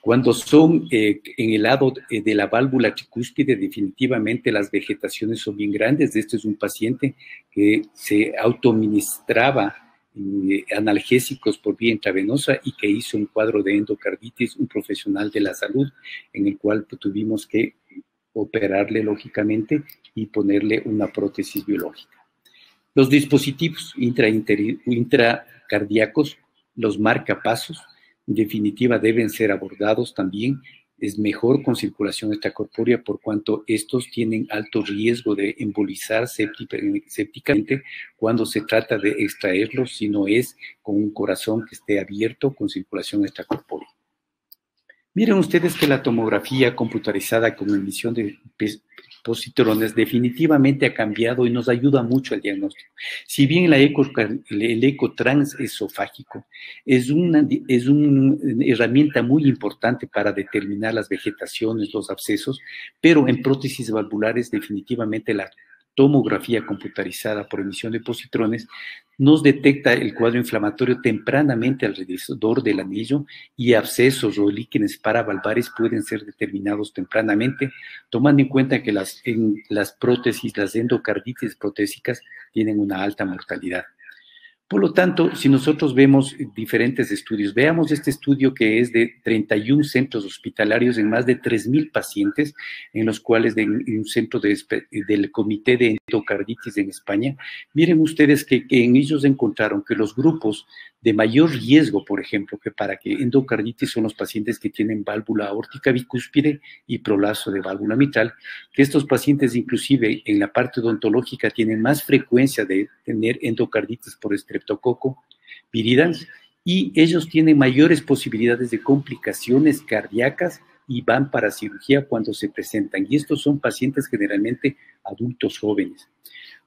Cuando son en el lado de la válvula tricúspide, definitivamente las vegetaciones son bien grandes. Este es un paciente que se autoministraba analgésicos por vía intravenosa y que hizo un cuadro de endocarditis, un profesional de la salud, en el cual tuvimos que operarle lógicamente y ponerle una prótesis biológica. Los dispositivos intracardíacos, los marcapasos, en definitiva deben ser abordados también. Es mejor con circulación extracorpórea por cuanto estos tienen alto riesgo de embolizar sépticamente cuando se trata de extraerlos, si no es con un corazón que esté abierto con circulación extracorpórea. Miren ustedes que la tomografía computarizada con emisión de positrones definitivamente ha cambiado y nos ayuda mucho al diagnóstico. Si bien el eco transesofágico es una herramienta muy importante para determinar las vegetaciones, los abscesos, pero en prótesis valvulares definitivamente la tomografía computarizada por emisión de positrones nos detecta el cuadro inflamatorio tempranamente alrededor del anillo y abscesos o líquenes paravalvares pueden ser determinados tempranamente, tomando en cuenta que las prótesis, las endocarditis protésicas tienen una alta mortalidad. Por lo tanto, si nosotros vemos diferentes estudios, veamos este estudio que es de 31 centros hospitalarios en más de 3,000 pacientes, en los cuales en un centro del Comité de Endocarditis en España, miren ustedes que en ellos encontraron que los grupos de mayor riesgo, por ejemplo, que para que endocarditis son los pacientes que tienen válvula aórtica bicúspide y prolapso de válvula mitral, que estos pacientes inclusive en la parte odontológica tienen más frecuencia de tener endocarditis por Streptococcus viridans y ellos tienen mayores posibilidades de complicaciones cardíacas y van para cirugía cuando se presentan. Y estos son pacientes generalmente adultos jóvenes.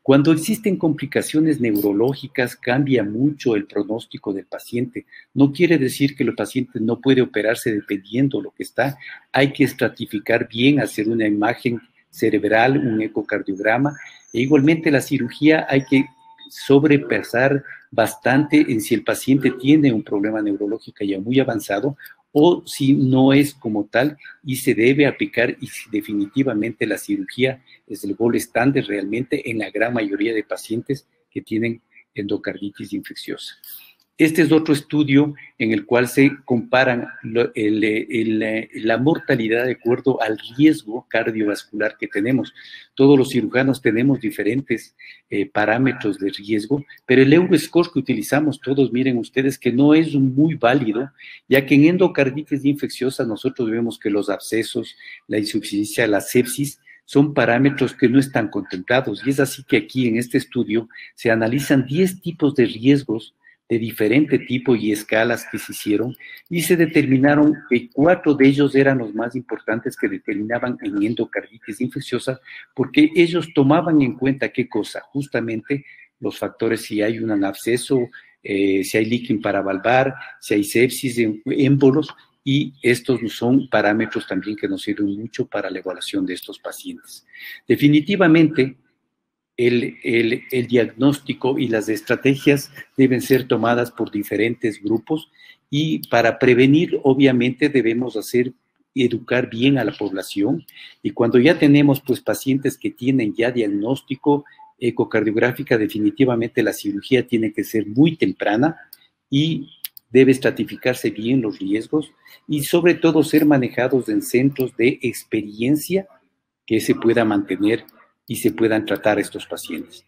Cuando existen complicaciones neurológicas, cambia mucho el pronóstico del paciente. No quiere decir que el paciente no puede operarse dependiendo de lo que está. Hay que estratificar bien, hacer una imagen cerebral, un ecocardiograma. E igualmente la cirugía hay que sobrepasar bastante en si el paciente tiene un problema neurológico ya muy avanzado o si no es como tal y se debe aplicar y si definitivamente la cirugía es el gold standard realmente en la gran mayoría de pacientes que tienen endocarditis infecciosa. Este es otro estudio en el cual se comparan la mortalidad de acuerdo al riesgo cardiovascular que tenemos. Todos los cirujanos tenemos diferentes parámetros de riesgo, pero el Euroscore que utilizamos todos, miren ustedes que no es muy válido, ya que en endocarditis infecciosa nosotros vemos que los abscesos, la insuficiencia, la sepsis, son parámetros que no están contemplados. Y es así que aquí en este estudio se analizan 10 tipos de riesgos de diferente tipo y escalas que se hicieron y se determinaron que 4 de ellos eran los más importantes que determinaban en endocarditis infecciosa porque ellos tomaban en cuenta qué cosa, justamente los factores si hay un absceso, si hay líquido paravalvar, si hay sepsis, émbolos y estos son parámetros también que nos sirven mucho para la evaluación de estos pacientes. Definitivamente, el diagnóstico y las estrategias deben ser tomadas por diferentes grupos, y para prevenir, obviamente, debemos educar bien a la población, y cuando ya tenemos pues pacientes que tienen ya diagnóstico ecocardiográfica, definitivamente la cirugía tiene que ser muy temprana y debe estratificarse bien los riesgos y sobre todo ser manejados en centros de experiencia que se pueda mantener y se puedan tratar a estos pacientes.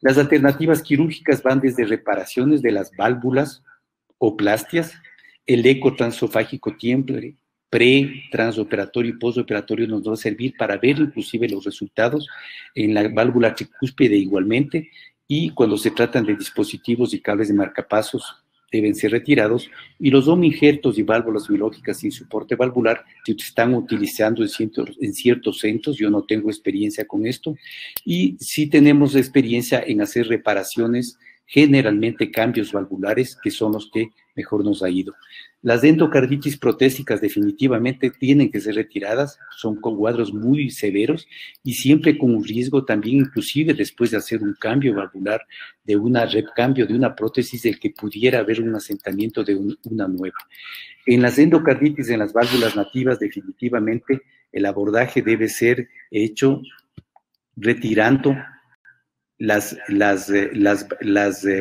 Las alternativas quirúrgicas van desde reparaciones de las válvulas o plastias, el eco transesofágico tiempo pre, transoperatorio y postoperatorio nos va a servir para ver inclusive los resultados en la válvula tricúspide igualmente, y cuando se tratan de dispositivos y cables de marcapasos deben ser retirados, y los injertos y válvulas biológicas sin soporte valvular se están utilizando en ciertos centros. Yo no tengo experiencia con esto, y sí tenemos experiencia en hacer reparaciones, generalmente cambios valvulares, que son los que mejor nos ha ido. Las endocarditis protésicas definitivamente tienen que ser retiradas, son con cuadros muy severos y siempre con un riesgo también, inclusive después de hacer un cambio valvular, de recambio de una prótesis, el que pudiera haber un asentamiento de una nueva. En las endocarditis, en las válvulas nativas, definitivamente el abordaje debe ser hecho retirando las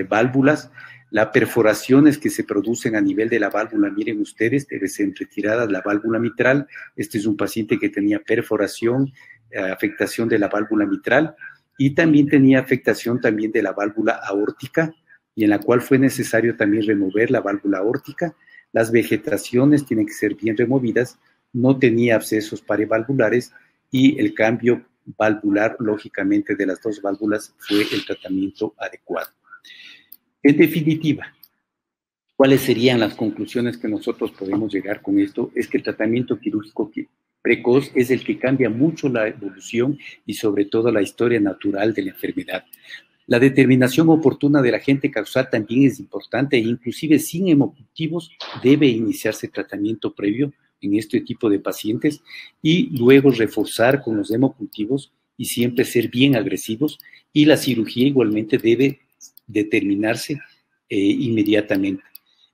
válvulas. Las perforaciones que se producen a nivel de la válvula, miren ustedes, debe ser retirada la válvula mitral. Este es un paciente que tenía perforación, afectación de la válvula mitral, y también tenía afectación también de la válvula aórtica, y en la cual fue necesario también remover la válvula aórtica. Las vegetaciones tienen que ser bien removidas, no tenía abscesos paravalvulares, y el cambio valvular, lógicamente, de las dos válvulas fue el tratamiento adecuado. En definitiva, ¿cuáles serían las conclusiones que nosotros podemos llegar con esto? Es que el tratamiento quirúrgico precoz es el que cambia mucho la evolución y sobre todo la historia natural de la enfermedad. La determinación oportuna del agente causal también es importante, e inclusive sin hemocultivos debe iniciarse tratamiento previo en este tipo de pacientes, y luego reforzar con los hemocultivos y siempre ser bien agresivos, y la cirugía igualmente debe determinarse inmediatamente.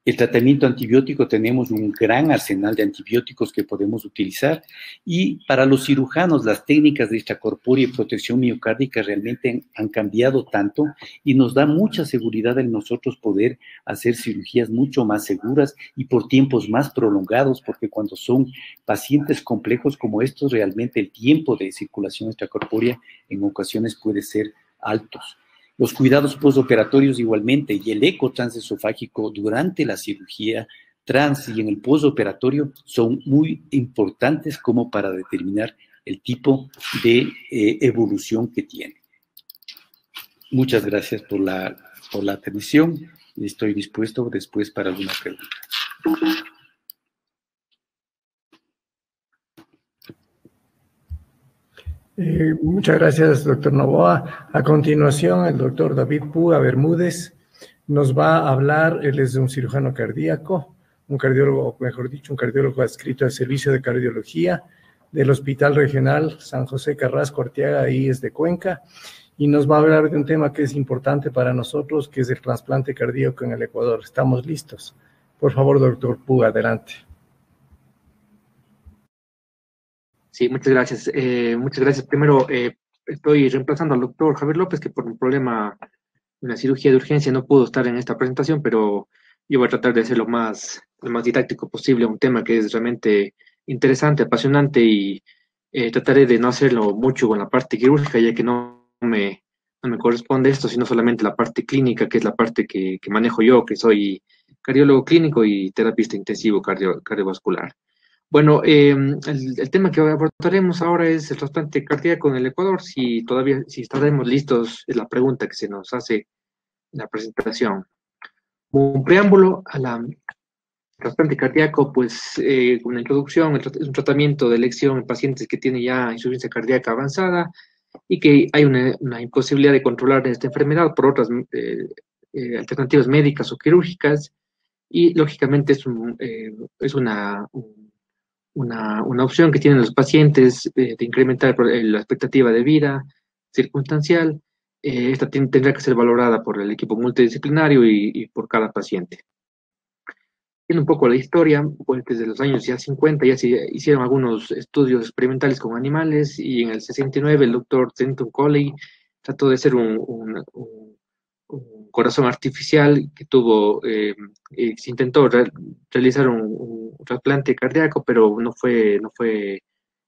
El tratamiento antibiótico, tenemos un gran arsenal de antibióticos que podemos utilizar, y para los cirujanos las técnicas de extracorpórea y protección miocárdica realmente han cambiado tanto, y nos da mucha seguridad en nosotros poder hacer cirugías mucho más seguras y por tiempos más prolongados, porque cuando son pacientes complejos como estos, realmente el tiempo de circulación extracorpórea en ocasiones puede ser altos. Los cuidados postoperatorios igualmente, y el eco transesofágico durante la cirugía trans y en el postoperatorio son muy importantes como para determinar el tipo de evolución que tiene. Muchas gracias por la atención. Estoy dispuesto después para alguna pregunta. Muchas gracias, doctor Novoa. A continuación, el doctor David Puga Bermúdez nos va a hablar. Él es un cirujano cardíaco, un cardiólogo, mejor dicho, un cardiólogo adscrito al Servicio de Cardiología del Hospital Regional San José Carrasco Arteaga, ahí es de Cuenca, y nos va a hablar de un tema que es importante para nosotros, que es el trasplante cardíaco en el Ecuador. ¿Estamos listos? Por favor, doctor Puga, adelante. Sí, muchas gracias. Primero, estoy reemplazando al doctor Javier López, que por un problema, una cirugía de urgencia, no pudo estar en esta presentación, pero yo voy a tratar de hacer lo más didáctico posible, un tema que es realmente interesante, apasionante, y trataré de no hacerlo mucho con la parte quirúrgica, ya que no me corresponde esto, sino solamente la parte clínica, que es la parte que manejo yo, que soy cardiólogo clínico y terapista intensivo cardiovascular. Bueno, el tema que abordaremos ahora es el trasplante cardíaco en el Ecuador. Si estaremos listos, es la pregunta que se nos hace en la presentación. Un preámbulo a la trasplante cardíaco, pues una introducción, es un tratamiento de elección en pacientes que tienen ya insuficiencia cardíaca avanzada y que hay una imposibilidad de controlar esta enfermedad por otras alternativas médicas o quirúrgicas, y lógicamente es una opción que tienen los pacientes de incrementar la expectativa de vida circunstancial esta tendrá que ser valorada por el equipo multidisciplinario y por cada paciente. Viendo un poco la historia, pues desde los años ya 50 ya se hicieron algunos estudios experimentales con animales y en el 69 el doctor Denton Coley trató de hacer un corazón artificial que tuvo, se intentó realizar un trasplante cardíaco, pero no fue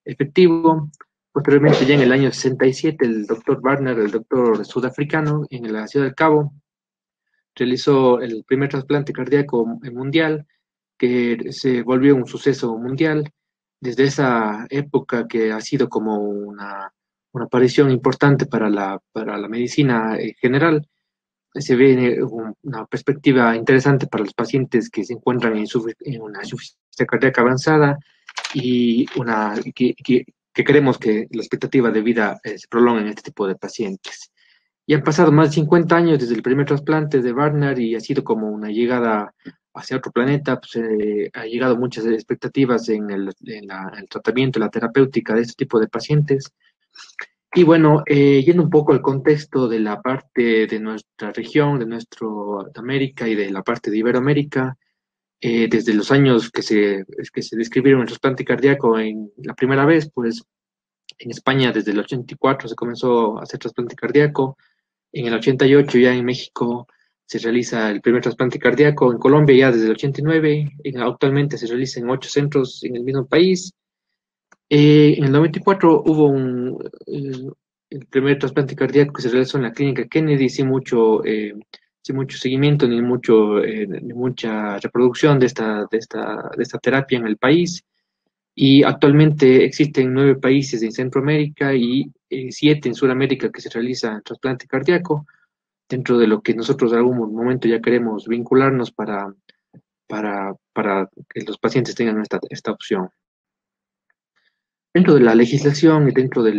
efectivo. Posteriormente, ya en el año 67, el doctor Barner, el doctor sudafricano, en la Ciudad del Cabo, realizó el primer trasplante cardíaco mundial, que se volvió un suceso mundial. Desde esa época que ha sido como una aparición importante para la medicina general, se ve una perspectiva interesante para los pacientes que se encuentran en una insuficiencia cardíaca avanzada y que queremos que la expectativa de vida se prolongue en este tipo de pacientes. Y han pasado más de 50 años desde el primer trasplante de Barnard y ha sido como una llegada hacia otro planeta. Pues, ha llegado muchas expectativas en el tratamiento, en la terapéutica de este tipo de pacientes. Y bueno, yendo un poco al contexto de la parte de nuestra región, de América y de la parte de Iberoamérica, desde los años que se describieron el trasplante cardíaco en la primera vez, pues en España desde el 84 se comenzó a hacer trasplante cardíaco. En el 88 ya en México se realiza el primer trasplante cardíaco, en Colombia ya desde el 89, actualmente se realiza en 8 centros en el mismo país. En el 94 hubo el primer trasplante cardíaco que se realizó en la clínica Kennedy, sin mucho seguimiento ni mucha reproducción de esta terapia en el país. Y actualmente existen 9 países en Centroamérica y 7 en Sudamérica que se realiza trasplante cardíaco, dentro de lo que nosotros en algún momento ya queremos vincularnos para que los pacientes tengan esta opción. Dentro de la legislación y dentro de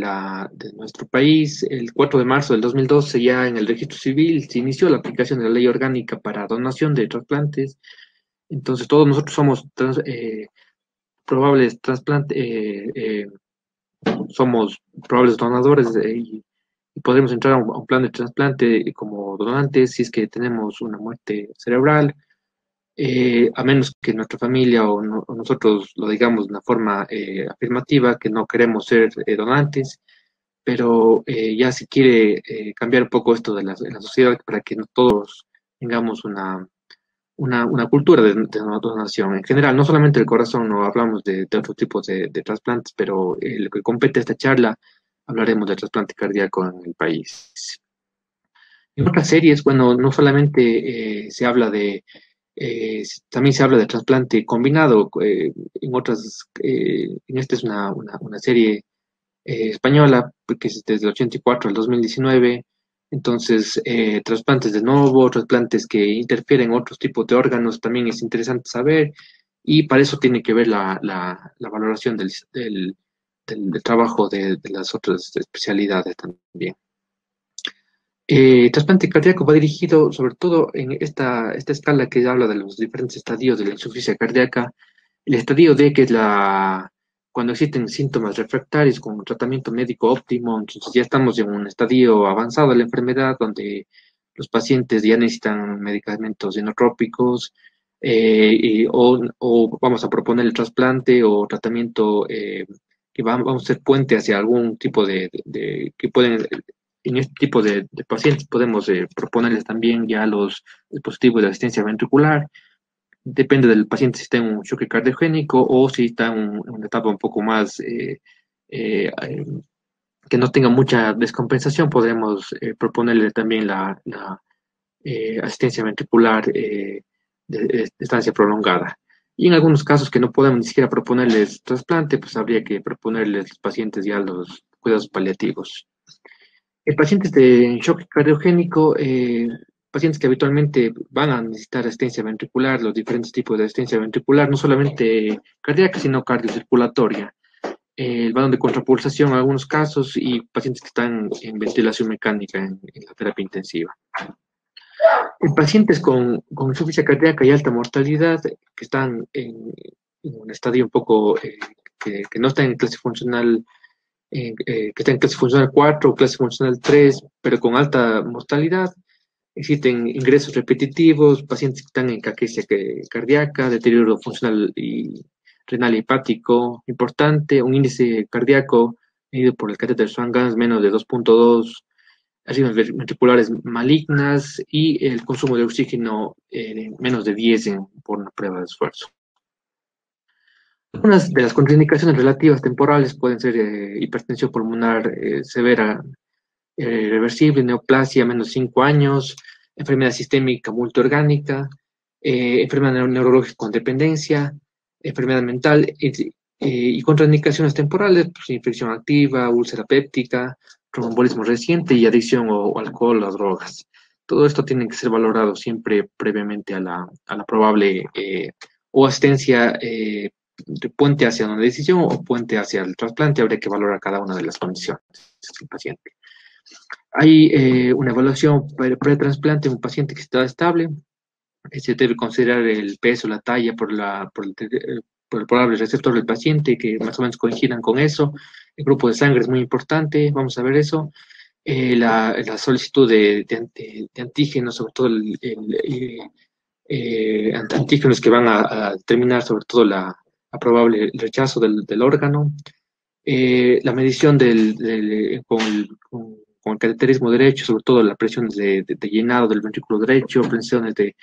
nuestro país, el 4 de marzo del 2012 ya en el registro civil se inició la aplicación de la ley orgánica para donación de trasplantes. Entonces todos nosotros somos probables somos probables donadores y podemos entrar a un plan de trasplante como donantes si es que tenemos una muerte cerebral, a menos que nuestra familia o nosotros lo digamos de una forma afirmativa, que no queremos ser donantes, pero ya se quiere cambiar un poco esto de la sociedad para que no todos tengamos una cultura de donación. En general, no solamente el corazón, no hablamos de otros tipos de trasplantes, pero lo que compete a esta charla, hablaremos de trasplante cardíaco en el país. En otras series, bueno, no solamente se habla también se habla de trasplante combinado. Esta es una serie española, que es desde el 84 al 2019. Entonces, trasplantes de nuevo, trasplantes que interfieren en otros tipos de órganos, también es interesante saber, y para eso tiene que ver la valoración del trabajo de las otras especialidades también. Trasplante cardíaco va dirigido sobre todo en esta escala que habla de los diferentes estadios de la insuficiencia cardíaca. El estadio D, que es cuando existen síntomas refractarios con un tratamiento médico óptimo, entonces ya estamos en un estadio avanzado de la enfermedad donde los pacientes ya necesitan medicamentos inotrópicos o vamos a proponer el trasplante o tratamiento que vamos a ser puente hacia algún tipo que pueden. En este tipo de pacientes podemos proponerles también ya los dispositivos de asistencia ventricular. Depende del paciente si está en un choque cardiogénico o si está en una etapa un poco más que no tenga mucha descompensación, podremos proponerle también la asistencia ventricular de estancia prolongada. Y en algunos casos que no podemos ni siquiera proponerles trasplante, pues habría que proponerles a los pacientes ya los cuidados paliativos. Pacientes de shock cardiogénico, pacientes que habitualmente van a necesitar asistencia ventricular, los diferentes tipos de asistencia ventricular, no solamente cardíaca, sino cardiocirculatoria. El balón de contrapulsación en algunos casos y pacientes que están en ventilación mecánica en la terapia intensiva. En pacientes con insuficiencia cardíaca y alta mortalidad, que están en un estadio un poco que no está en clase funcional que está en clase funcional 4 o clase funcional 3, pero con alta mortalidad. Existen ingresos repetitivos, pacientes que están en caquesia cardíaca, deterioro funcional y renal hepático importante, un índice cardíaco medido por el catéter Swan-Ganz menos de 2.2, arritmias ventriculares malignas y el consumo de oxígeno menos de 10 por una prueba de esfuerzo. Algunas de las contraindicaciones relativas temporales pueden ser hipertensión pulmonar severa reversible, neoplasia menos 5 años, enfermedad sistémica multiorgánica, enfermedad neurológica con dependencia, enfermedad mental y contraindicaciones temporales, pues, infección activa, úlcera péptica, tromboembolismo reciente y adicción o alcohol o drogas. Todo esto tiene que ser valorado siempre previamente a la probable o asistencia de puente hacia una decisión o puente hacia el trasplante. Habría que valorar cada una de las condiciones del paciente. Hay una evaluación pre-trasplante en un paciente que está estable. Se debe considerar el peso, la talla por el probable receptor del paciente, que más o menos coincidan con eso. El grupo de sangre es muy importante, vamos a ver eso. La solicitud de antígenos, sobre todo antígenos que van a determinar sobre todo la probable rechazo del órgano. La medición con el cateterismo derecho, sobre todo la presión de llenado del ventrículo derecho, presiones de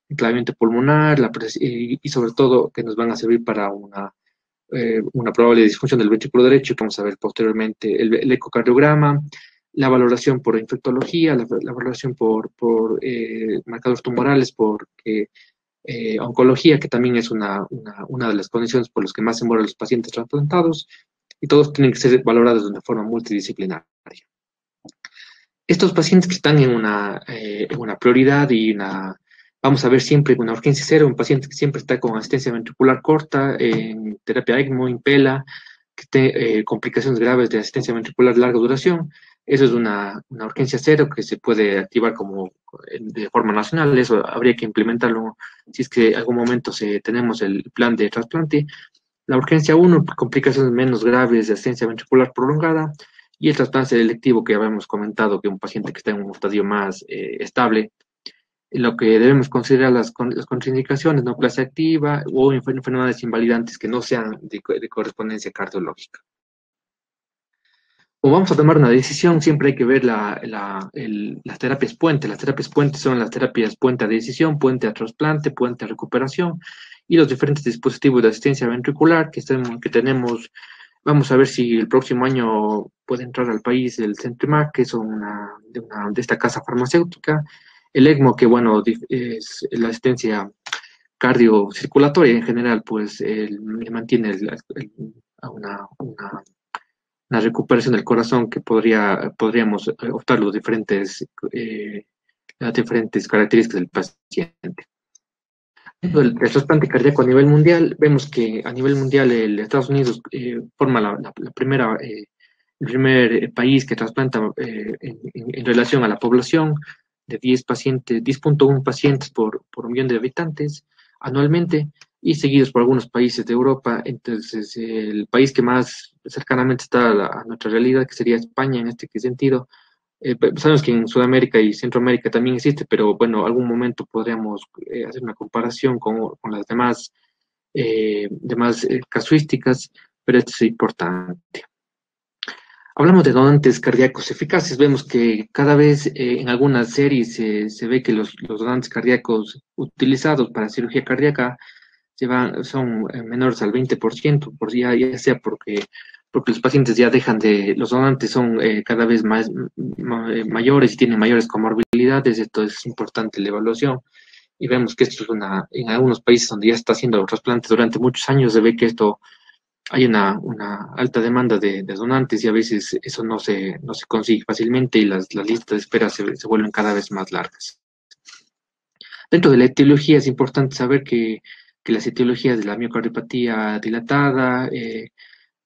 enclavamiento pulmonar, y sobre todo que nos van a servir para una probable disfunción del ventrículo derecho, que vamos a ver posteriormente, el ecocardiograma, la valoración por infectología, la valoración por marcadores tumorales, por oncología, que también es una de las condiciones por las que más se mueren los pacientes trasplantados, y todos tienen que ser valorados de una forma multidisciplinaria. Estos pacientes que están en una prioridad vamos a ver siempre una urgencia cero, un paciente que siempre está con asistencia ventricular corta, en terapia ECMO, Impella, que esté complicaciones graves de asistencia ventricular de larga duración. Eso es una urgencia cero que se puede activar de forma nacional. Eso habría que implementarlo si es que en algún momento tenemos el plan de trasplante. La urgencia 1, complicaciones menos graves de asistencia ventricular prolongada, y el trasplante selectivo que ya habíamos comentado, que un paciente que está en un estadio más estable. Lo que debemos considerar las contraindicaciones, neoplasia activa o enfermedades invalidantes que no sean de correspondencia cardiológica. O vamos a tomar una decisión, siempre hay que ver las terapias puente. Las terapias puente son las terapias puente a decisión, puente a trasplante, puente a recuperación, y los diferentes dispositivos de asistencia ventricular que tenemos. Vamos a ver si el próximo año puede entrar al país el CENTIMAC, que es de esta casa farmacéutica. El ECMO, que bueno, es la asistencia cardiocirculatoria en general, pues mantiene una recuperación del corazón que podríamos optar las diferentes características del paciente. El trasplante cardíaco a nivel mundial, vemos que a nivel mundial Estados Unidos forma el primer país que trasplanta en relación a la población de 10.1 pacientes por un millón de habitantes anualmente, y seguidos por algunos países de Europa. Entonces, el país que más cercanamente está a nuestra realidad, que sería España en este sentido. Sabemos que en Sudamérica y Centroamérica también existe, pero bueno, algún momento podríamos hacer una comparación con las demás casuísticas, pero esto es importante. Hablamos de donantes cardíacos eficaces. Vemos que cada vez en algunas series se ve que los donantes cardíacos utilizados para cirugía cardíaca son menores al 20%, ya sea porque los pacientes ya los donantes son cada vez más mayores y tienen mayores comorbilidades. Esto es importante la evaluación, y vemos que esto es en algunos países donde ya está haciendo trasplantes durante muchos años, se ve que hay una alta demanda de donantes, y a veces eso no se consigue fácilmente, y las listas de espera se vuelven cada vez más largas. Dentro de la etiología es importante saber que las etiologías de la miocardiopatía dilatada,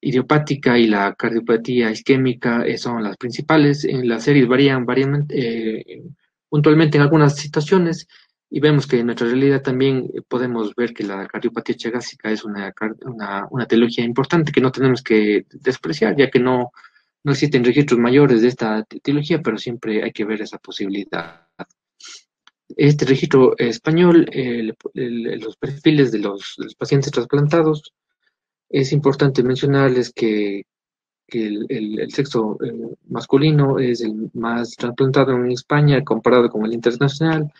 idiopática y la cardiopatía isquémica son las principales. En las series varían puntualmente en algunas situaciones, y vemos que en nuestra realidad también podemos ver que la cardiopatía chagásica es una etiología importante que no tenemos que despreciar, ya que no No existen registros mayores de esta etiología, pero siempre hay que ver esa posibilidad. Este registro español, los perfiles de los pacientes trasplantados, es importante mencionarles que el sexo masculino es el más trasplantado en España comparado con el internacional,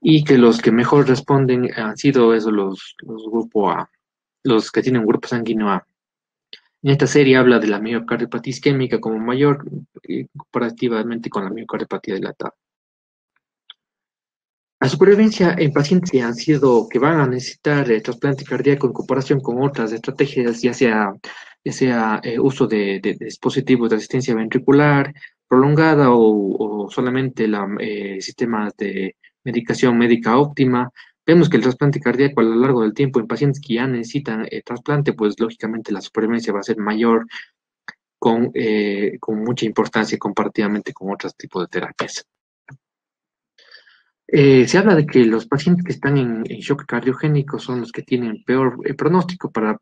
y que los que mejor responden han sido esos los grupo A, los que tienen un grupo sanguíneo A. En esta serie habla de la miocardiopatía isquémica como mayor comparativamente con la miocardiopatía dilatada. La supervivencia en pacientes que van a necesitar trasplante cardíaco en comparación con otras estrategias, ya sea uso de dispositivos de asistencia ventricular prolongada o solamente sistemas de medicación médica óptima. Vemos que el trasplante cardíaco a lo largo del tiempo en pacientes que ya necesitan trasplante, pues lógicamente la supervivencia va a ser mayor con mucha importancia comparativamente con otros tipos de terapias. Se habla de que los pacientes que están en shock cardiogénico son los que tienen peor pronóstico para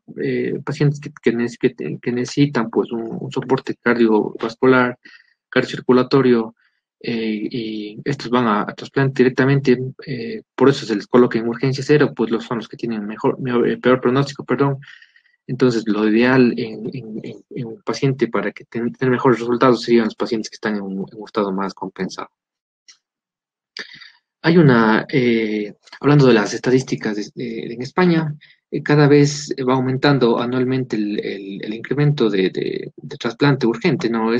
pacientes que necesitan pues, un soporte cardiovascular, cardiocirculatorio, y estos van a trasplante directamente, por eso se les coloca en urgencia cero, pues son los que tienen peor pronóstico, perdón. Entonces, lo ideal en un paciente para que tenga mejores resultados serían los pacientes que están en un estado más compensado. Hay hablando de las estadísticas en España, cada vez va aumentando anualmente el incremento de trasplante urgente, ¿no?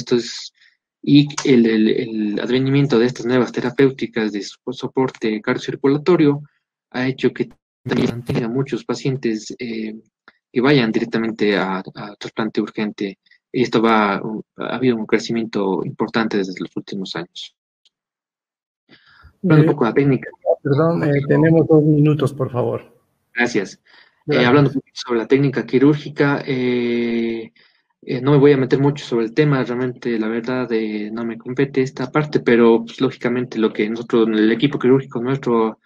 Y el advenimiento de estas nuevas terapéuticas de soporte cardiocirculatorio ha hecho que también tenga muchos pacientes que vayan directamente a trasplante urgente. Y esto ha habido un crecimiento importante desde los últimos años. Hablando un poco de la técnica. Perdón, tenemos 2 minutos, por favor. Gracias. Hablando un poquito sobre la técnica quirúrgica, no me voy a meter mucho sobre el tema, realmente la verdad no me compete esta parte, pero pues, lógicamente lo que nosotros, el equipo quirúrgico nuestro,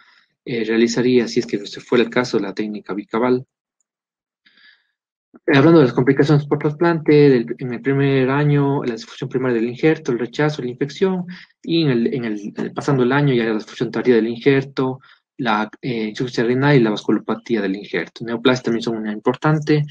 realizaría, si es que se fuera el caso, la técnica bicaval. Hablando de las complicaciones por trasplante, en el primer año, la disfunción primaria del injerto, el rechazo, la infección, y pasando el año ya la disfunción tardía del injerto, la insuficiencia renal y la vasculopatía del injerto. Neoplasias también son una importante.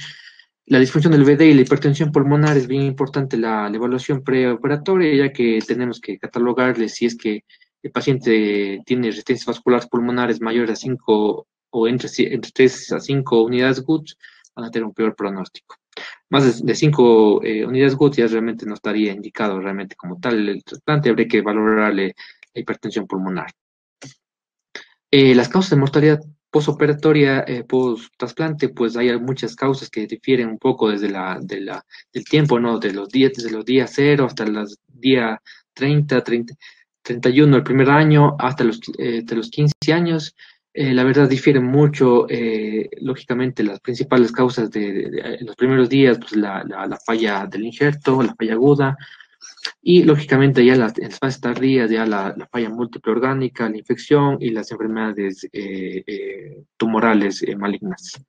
La disfunción del VD y la hipertensión pulmonar es bien importante la evaluación preoperatoria, ya que tenemos que catalogarle si es que el paciente tiene resistencias vasculares pulmonares mayores a 5 o entre 3 a 5 unidades Guth, van a tener un peor pronóstico. Más de 5 unidades Guth ya realmente no estaría indicado realmente como tal el trasplante, habría que valorarle la hipertensión pulmonar. Las causas de mortalidad postoperatoria, post-trasplante, pues hay muchas causas que difieren un poco desde del tiempo, ¿no? Desde los días 0 hasta los días 31 el primer año, hasta los 15 años. La verdad difieren mucho, lógicamente las principales causas en los primeros días, pues la falla del injerto, la falla aguda, y lógicamente ya en las fases tardías ya la falla múltiple orgánica, la infección y las enfermedades tumorales malignas.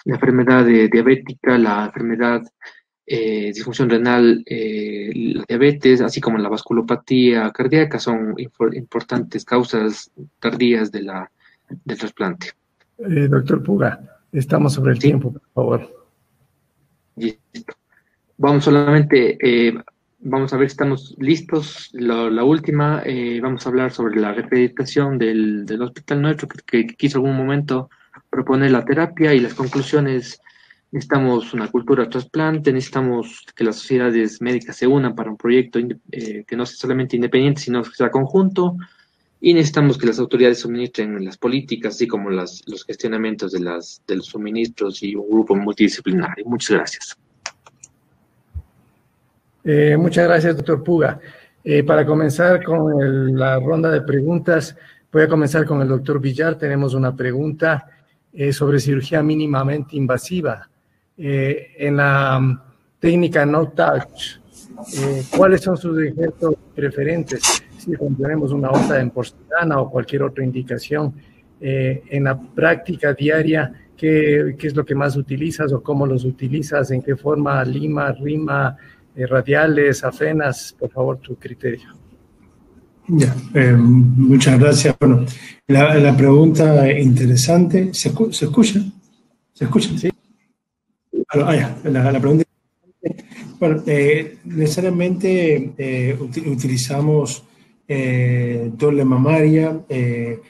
La enfermedad diabética, la enfermedad disfunción renal, la diabetes, así como la vasculopatía cardíaca son importantes causas tardías del trasplante. Doctor Puga, estamos sobre el tiempo, por favor. Listo. Vamos a ver si estamos listos. La última, vamos a hablar sobre la reacreditación del hospital nuestro, que quiso algún momento proponer la terapia y las conclusiones. Necesitamos una cultura de trasplante, necesitamos que las sociedades médicas se unan para un proyecto que no sea solamente independiente, sino que sea conjunto, y necesitamos que las autoridades suministren las políticas, así como los gestionamientos de los suministros y un grupo multidisciplinario. Muchas gracias. Muchas gracias, doctor Puga. Para comenzar con la ronda de preguntas, voy a comenzar con el doctor Villar. Tenemos una pregunta sobre cirugía mínimamente invasiva. En la técnica No Touch, ¿cuáles son sus ejemplos preferentes? Si tenemos una aorta en porcelana o cualquier otra indicación, en la práctica diaria, ¿qué es lo que más utilizas o cómo los utilizas? ¿En qué forma? ¿Lima, rima, radiales, afenas, por favor, tu criterio. Ya, muchas gracias. Bueno, la pregunta interesante, ¿se escucha? ¿Se escucha? Sí. La pregunta. Bueno, necesariamente utilizamos doble mamaria que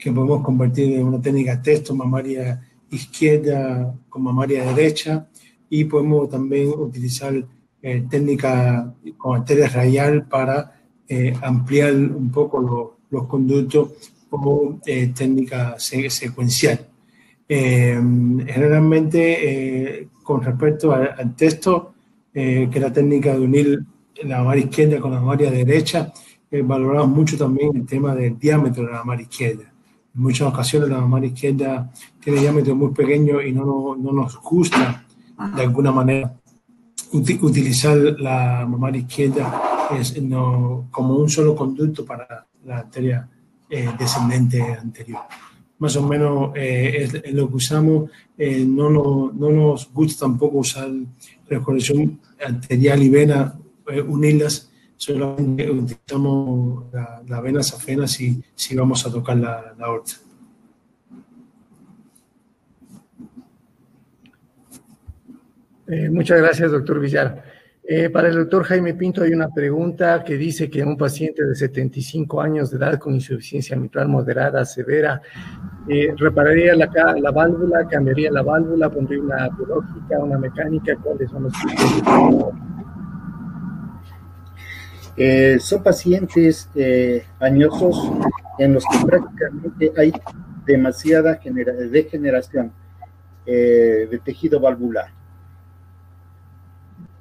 podemos convertir en una técnica texto, mamaria izquierda con mamaria derecha, y podemos también utilizar técnica con arteria radial para ampliar un poco los conductos o técnica secuencial. Generalmente, con respecto al texto, que es la técnica de unir la mamaria izquierda con la mamaria derecha, valoramos mucho también el tema del diámetro de la mamaria izquierda. En muchas ocasiones la mamaria izquierda tiene diámetro muy pequeño y no nos gusta de alguna manera utilizar la mamaria izquierda como un solo conducto para la arteria descendente anterior. Más o menos es lo que usamos. No nos gusta tampoco usar recolección arterial y vena, unirlas. Solamente utilizamos la vena safena si vamos a tocar la aorta. Muchas gracias, doctor Villar. Para el doctor Jaime Pinto hay una pregunta que dice que un paciente de 75 años de edad con insuficiencia mitral moderada severa repararía la válvula, cambiaría la válvula, pondría una biológica, una mecánica. ¿Cuáles son los criterios? Son pacientes añosos en los que prácticamente hay demasiada degeneración de tejido valvular.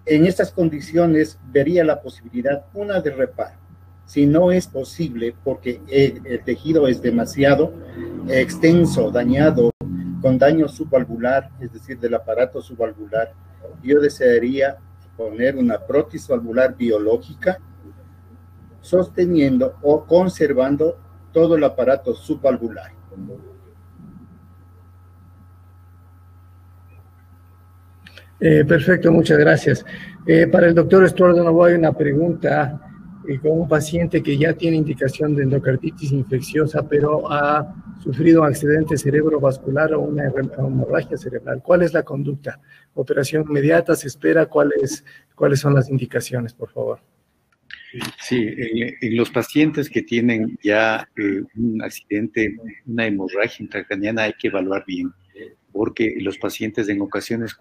En estas condiciones vería la posibilidad, una, de reparo. Si no es posible, porque el tejido es demasiado extenso, dañado, con daño subvalvular, es decir, del aparato subvalvular, yo desearía poner una prótesis valvular biológica, sosteniendo o conservando todo el aparato subvalvular. Perfecto, muchas gracias. Para el doctor Estuardo Novoa hay una pregunta con un paciente que ya tiene indicación de endocarditis infecciosa, pero ha sufrido un accidente cerebrovascular o una hemorragia cerebral. ¿Cuál es la conducta? ¿Operación inmediata? ¿Se espera? ¿Cuáles son las indicaciones, por favor? Sí, en los pacientes que tienen ya un accidente, una hemorragia intracraneana, hay que evaluar bien, porque los pacientes en ocasiones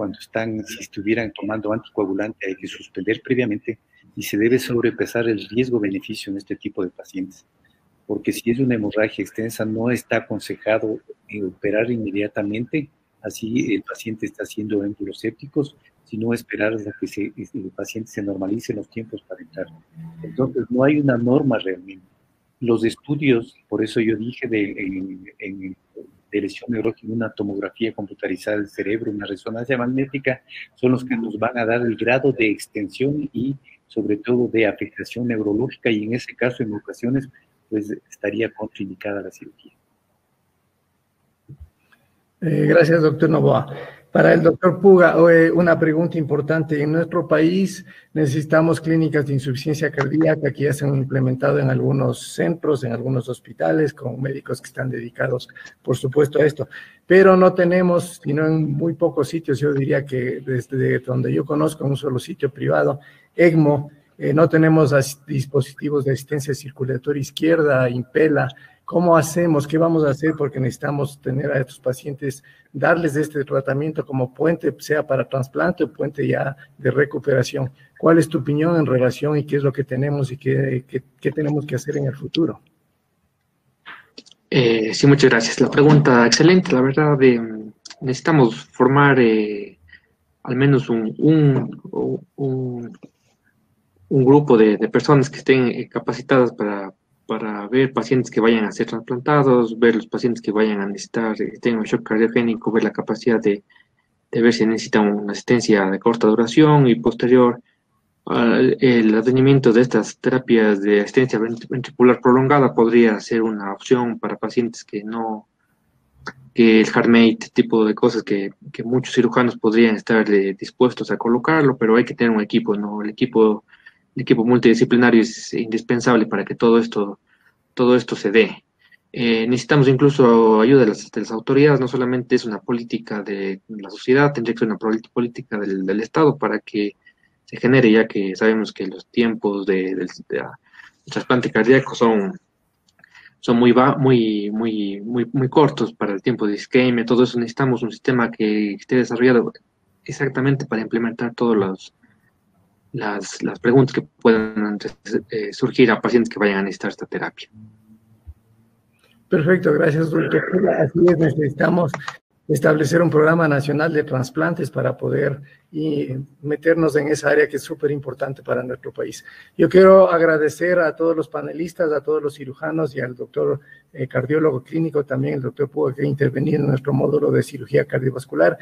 si estuvieran tomando anticoagulante, hay que suspender previamente y se debe sobrepesar el riesgo-beneficio en este tipo de pacientes, porque si es una hemorragia extensa no está aconsejado operar inmediatamente, así el paciente está haciendo émbolos sépticos, sino esperar hasta que el paciente se normalice los tiempos para entrar. Entonces no hay una norma realmente. Los estudios, por eso yo dije de lesión neurológica, una tomografía computarizada del cerebro, una resonancia magnética, son los que nos van a dar el grado de extensión y sobre todo de afectación neurológica, y en ese caso en ocasiones pues estaría contraindicada la cirugía. Gracias, doctor Novoa. Para el doctor Puga, una pregunta importante. En nuestro país necesitamos clínicas de insuficiencia cardíaca que ya se han implementado en algunos centros, en algunos hospitales, con médicos que están dedicados, por supuesto, a esto. Pero no tenemos, sino en muy pocos sitios, yo diría que desde donde yo conozco, en un solo sitio privado, ECMO, no tenemos dispositivos de asistencia circulatoria izquierda, Impela. ¿Cómo hacemos? ¿Qué vamos a hacer? Porque necesitamos tener a estos pacientes, darles este tratamiento como puente, sea para trasplante o puente ya de recuperación. ¿Cuál es tu opinión en relación y qué es lo que tenemos y qué tenemos que hacer en el futuro? Sí, muchas gracias. La pregunta excelente, la verdad. Necesitamos formar al menos un grupo de personas que estén capacitadas para ver pacientes que vayan a ser trasplantados, ver los pacientes que vayan a necesitar, tengan un shock cardiogénico, ver la capacidad de ver si necesitan una asistencia de corta duración y posterior el advenimiento de estas terapias de asistencia ventricular prolongada podría ser una opción para pacientes que no que el HeartMate, tipo de cosas que muchos cirujanos podrían estar dispuestos a colocarlo, pero hay que tener un equipo, ¿no? El equipo multidisciplinario es indispensable para que todo esto se dé. Necesitamos incluso ayuda de las autoridades, no solamente es una política de la sociedad, tendría que ser una política del Estado para que se genere, ya que sabemos que los tiempos del trasplante cardíaco son muy cortos para el tiempo de isquemia. Todo eso necesitamos un sistema que esté desarrollado exactamente para implementar todas las preguntas que puedan surgir a pacientes que vayan a necesitar esta terapia. Perfecto, gracias, doctor. Así es, necesitamos establecer un programa nacional de trasplantes para poder meternos en esa área que es súper importante para nuestro país. Yo quiero agradecer a todos los panelistas, a todos los cirujanos y al doctor cardiólogo clínico, también el doctor Puga, que ha intervenido en nuestro módulo de cirugía cardiovascular.